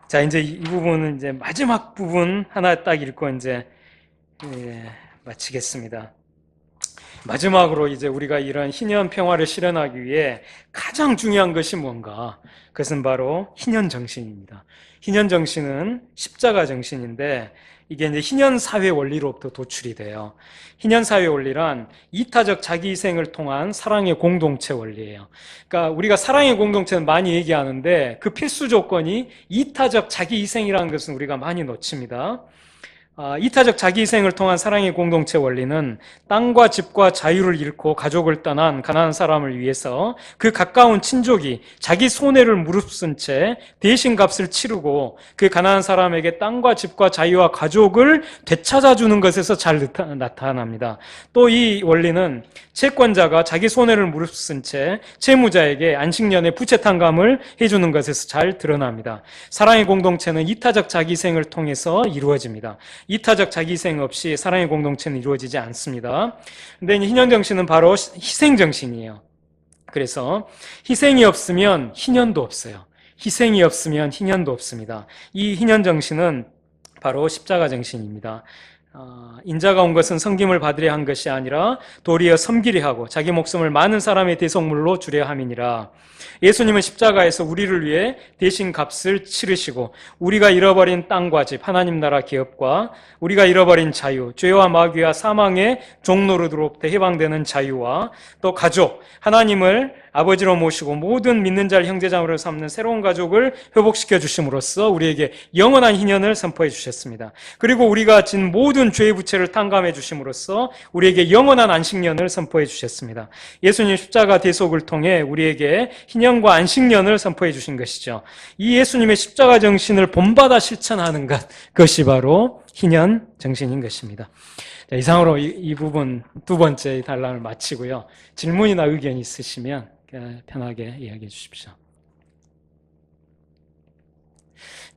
자, 이제 이 부분은 이제 마지막 부분 하나 딱 읽고 이제 마치겠습니다. 마지막으로 이제 우리가 이런 희년 평화를 실현하기 위해 가장 중요한 것이 뭔가? 그것은 바로 희년 정신입니다. 희년 정신은 십자가 정신인데 이게 이제 희년사회 원리로부터 도출이 돼요. 희년사회 원리란 이타적 자기희생을 통한 사랑의 공동체 원리예요. 그러니까 우리가 사랑의 공동체는 많이 얘기하는데 그 필수 조건이 이타적 자기희생이라는 것은 우리가 많이 놓칩니다. 이타적 자기희생을 통한 사랑의 공동체 원리는 땅과 집과 자유를 잃고 가족을 떠난 가난한 사람을 위해서 그 가까운 친족이 자기 손해를 무릅쓴 채 대신 값을 치르고 그 가난한 사람에게 땅과 집과 자유와 가족을 되찾아주는 것에서 잘 나타납니다. 또 이 원리는 채권자가 자기 손해를 무릅쓴 채 채무자에게 안식년에 부채탕감을 해주는 것에서 잘 드러납니다. 사랑의 공동체는 이타적 자기희생을 통해서 이루어집니다. 이타적 자기희생 없이 사랑의 공동체는 이루어지지 않습니다. 근데 희년정신은 바로 희생정신이에요. 그래서 희생이 없으면 희년도 없어요. 희생이 없으면 희년도 없습니다. 이 희년정신은 바로 십자가 정신입니다. 인자가 온 것은 섬김을 받으려 한 것이 아니라 도리어 섬기려 하고 자기 목숨을 많은 사람의 대속물로 주려 함이니라. 예수님은 십자가에서 우리를 위해 대신 값을 치르시고 우리가 잃어버린 땅과 집, 하나님 나라 기업과 우리가 잃어버린 자유, 죄와 마귀와 사망의 종노릇으로부터 해방되는 자유와 또 가족, 하나님을 아버지로 모시고 모든 믿는 자를 형제자매로 삼는 새로운 가족을 회복시켜 주심으로써 우리에게 영원한 희년을 선포해 주셨습니다. 그리고 우리가 진 모든 죄의 부채를 탕감해 주심으로써 우리에게 영원한 안식년을 선포해 주셨습니다. 예수님 십자가 대속을 통해 우리에게 희년과 안식년을 선포해 주신 것이죠. 이 예수님의 십자가 정신을 본받아 실천하는 것, 그것이 바로 희년 정신인 것입니다. 자, 이상으로 이 부분 두 번째 단락을 마치고요. 질문이나 의견이 있으시면 편하게 이야기해 주십시오.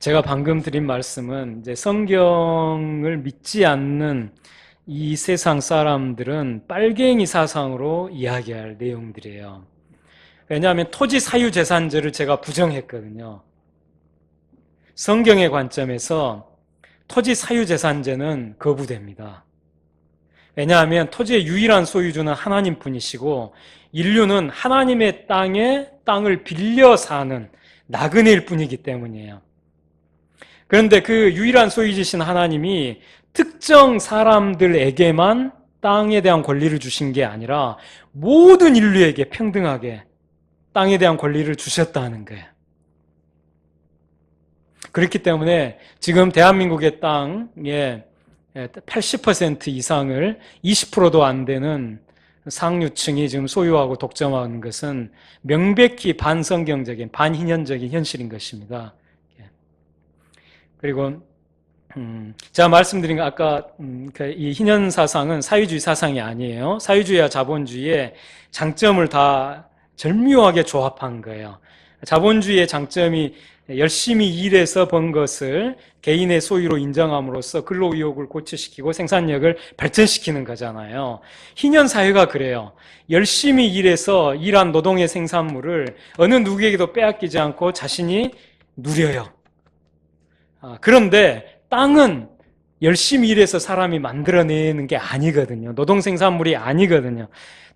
제가 방금 드린 말씀은 이제 성경을 믿지 않는 이 세상 사람들은 빨갱이 사상으로 이야기할 내용들이에요. 왜냐하면 토지 사유재산제를 제가 부정했거든요. 성경의 관점에서 토지 사유재산제는 거부됩니다. 왜냐하면 토지의 유일한 소유주는 하나님뿐이시고 인류는 하나님의 땅을 빌려 사는 나그네일 뿐이기 때문이에요. 그런데 그 유일한 소유주신 하나님이 특정 사람들에게만 땅에 대한 권리를 주신 게 아니라 모든 인류에게 평등하게 땅에 대한 권리를 주셨다는 거예요. 그렇기 때문에 지금 대한민국의 땅의 80% 이상을 20%도 안 되는 상류층이 지금 소유하고 독점하는 것은 명백히 반성경적인, 반희년적인 현실인 것입니다. 그리고 제가 말씀드린 거 아까 이 희년 사상은 사유주의 사상이 아니에요. 사유주의와 자본주의의 장점을 다 절묘하게 조합한 거예요. 자본주의의 장점이 열심히 일해서 번 것을 개인의 소유로 인정함으로써 근로의욕을 고취시키고 생산력을 발전시키는 거잖아요. 희년 사회가 그래요. 열심히 일해서 일한 노동의 생산물을 어느 누구에게도 빼앗기지 않고 자신이 누려요. 그런데 땅은 열심히 일해서 사람이 만들어내는 게 아니거든요. 노동 생산물이 아니거든요.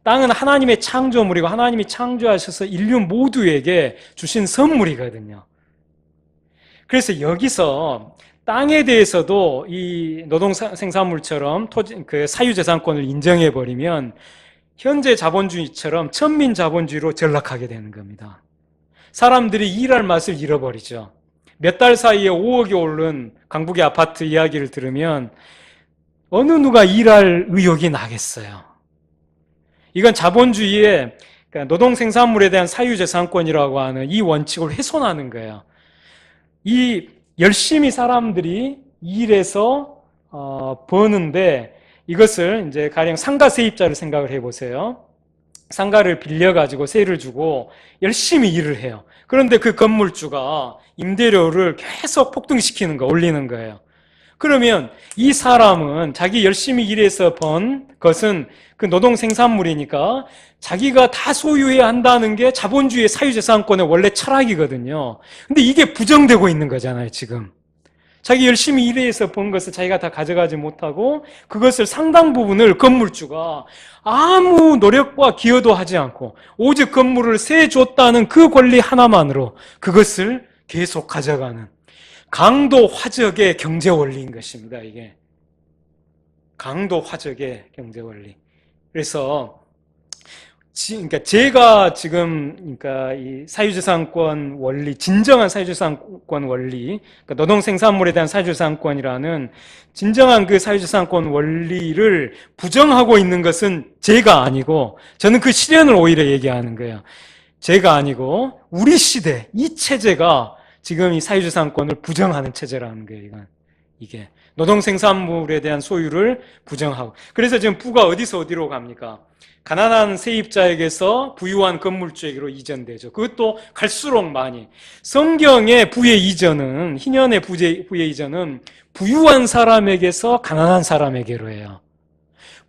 땅은 하나님의 창조물이고 하나님이 창조하셔서 인류 모두에게 주신 선물이거든요. 그래서 여기서 땅에 대해서도 이 노동 생산물처럼 그 사유재산권을 인정해버리면 현재 자본주의처럼 천민 자본주의로 전락하게 되는 겁니다. 사람들이 일할 맛을 잃어버리죠. 몇 달 사이에 5억이 오른 강북의 아파트 이야기를 들으면 어느 누가 일할 의욕이 나겠어요. 이건 자본주의의 노동 생산물에 대한 사유재산권이라고 하는 이 원칙을 훼손하는 거예요. 이 열심히 사람들이 일해서 버는데 이것을 이제 가령 상가 세입자를 생각을 해보세요. 상가를 빌려가지고 세를 주고 열심히 일을 해요. 그런데 그 건물주가 임대료를 계속 폭등시키는 거, 올리는 거예요. 그러면 이 사람은 자기 열심히 일해서 번 것은 그 노동 생산물이니까 자기가 다 소유해야 한다는 게 자본주의의 사유재산권의 원래 철학이거든요. 근데 이게 부정되고 있는 거잖아요, 지금. 자기 열심히 일해서 번 것을 자기가 다 가져가지 못하고 그것을 상당 부분을 건물주가 아무 노력과 기여도 하지 않고 오직 건물을 세 줬다는 그 권리 하나만으로 그것을 계속 가져가는, 강도 화적의 경제 원리인 것입니다. 이게 강도 화적의 경제 원리. 그래서 그러니까 제가 지금 그러니까 이 사유재산권 원리, 진정한 사유재산권 원리, 그러니까 노동생산물에 대한 사유재산권이라는 진정한 그 사유재산권 원리를 부정하고 있는 것은 제가 아니고, 저는 그 실현을 오히려 얘기하는 거예요. 제가 아니고 우리 시대 이 체제가 지금 이 사유재산권을 부정하는 체제라는 거예요. 이게 노동생산물에 대한 소유를 부정하고. 그래서 지금 부가 어디서 어디로 갑니까? 가난한 세입자에게서 부유한 건물주에게로 이전되죠. 그것도 갈수록 많이. 성경의 부의 이전은, 희년의 부의 이전은 부유한 사람에게서 가난한 사람에게로 해요.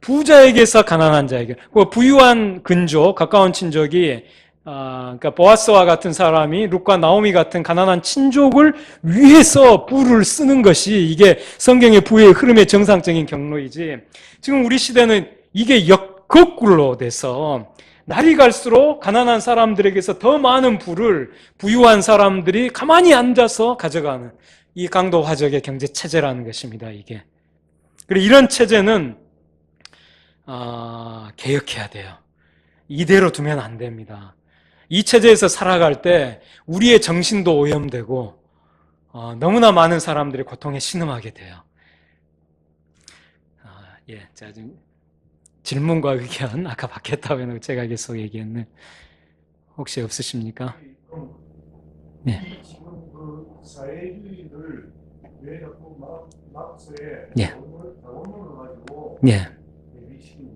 부자에게서 가난한 자에게. 그 부유한 근족, 가까운 친족이 그러니까 보아스와 같은 사람이 룻과 나오미 같은 가난한 친족을 위해서 부를 쓰는 것이 이게 성경의 부의 흐름의 정상적인 경로이지, 지금 우리 시대는 이게 거꾸로 돼서 날이 갈수록 가난한 사람들에게서 더 많은 부를 부유한 사람들이 가만히 앉아서 가져가는 이 강도 화적의 경제 체제라는 것입니다. 이게. 그리고 이런 체제는 개혁해야 돼요. 이대로 두면 안 됩니다. 이 체제에서 살아갈 때 우리의 정신도 오염되고 너무나 많은 사람들이 고통에 신음하게 돼요. 자, 지금 질문과 의견 아까 받겠다고 해놓고 제가 계속 얘기했네. 혹시 없으십니까? 네. 지금 그 사회주의를 왜 자꾸 막스에 예. 원론을 가지고 미신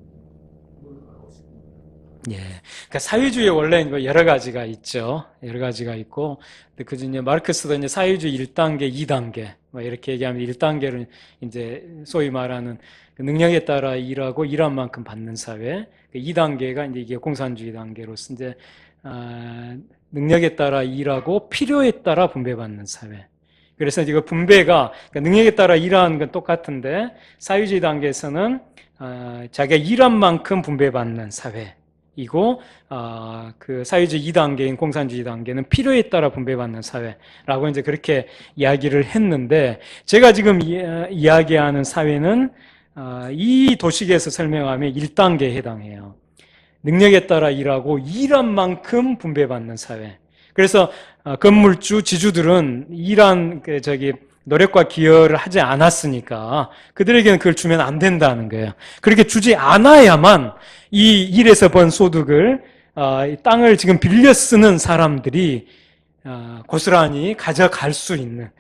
하고 싶습니다. 예. 그러니까 사회주의 원래 여러 가지가 있죠. 여러 가지가 있고, 그 중에 마르크스도 이제 사회주의 1단계, 2단계, 이렇게 얘기하면 1단계를 이제 소위 말하는 능력에 따라 일하고 일한 만큼 받는 사회, 2단계가 이제 이게 공산주의 단계로서 이제 능력에 따라 일하고 필요에 따라 분배받는 사회. 그래서 이거 분배가 그러니까 능력에 따라 일하는 건 똑같은데 사회주의 단계에서는 자기가 일한 만큼 분배받는 사회이고 그 사회주의 2단계인 공산주의 단계는 필요에 따라 분배받는 사회라고 이제 그렇게 이야기를 했는데, 제가 지금 이야기하는 사회는 이 도식에서 설명하면 1단계에 해당해요. 능력에 따라 일하고 일한 만큼 분배받는 사회. 그래서 건물주, 지주들은 일한 노력과 기여를 하지 않았으니까 그들에게는 그걸 주면 안 된다는 거예요. 그렇게 주지 않아야만 이 일에서 번 소득을 땅을 지금 빌려 쓰는 사람들이 고스란히 가져갈 수 있는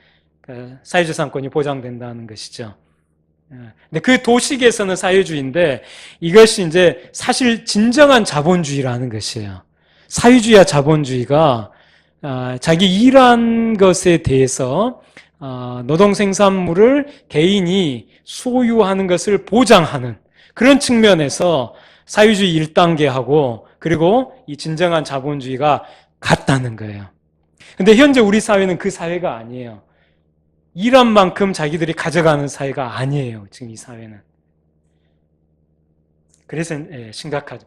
사회재산권이 보장된다는 것이죠. 근데 그 도식에서는 사회주의인데 이것이 이제 사실 진정한 자본주의라는 것이에요. 사회주의와 자본주의가 자기 일한 것에 대해서 노동생산물을 개인이 소유하는 것을 보장하는 그런 측면에서 사회주의 1단계하고 그리고 이 진정한 자본주의가 같다는 거예요. 근데 현재 우리 사회는 그 사회가 아니에요. 일한 만큼 자기들이 가져가는 사회가 아니에요. 지금 이 사회는. 그래서 심각하죠.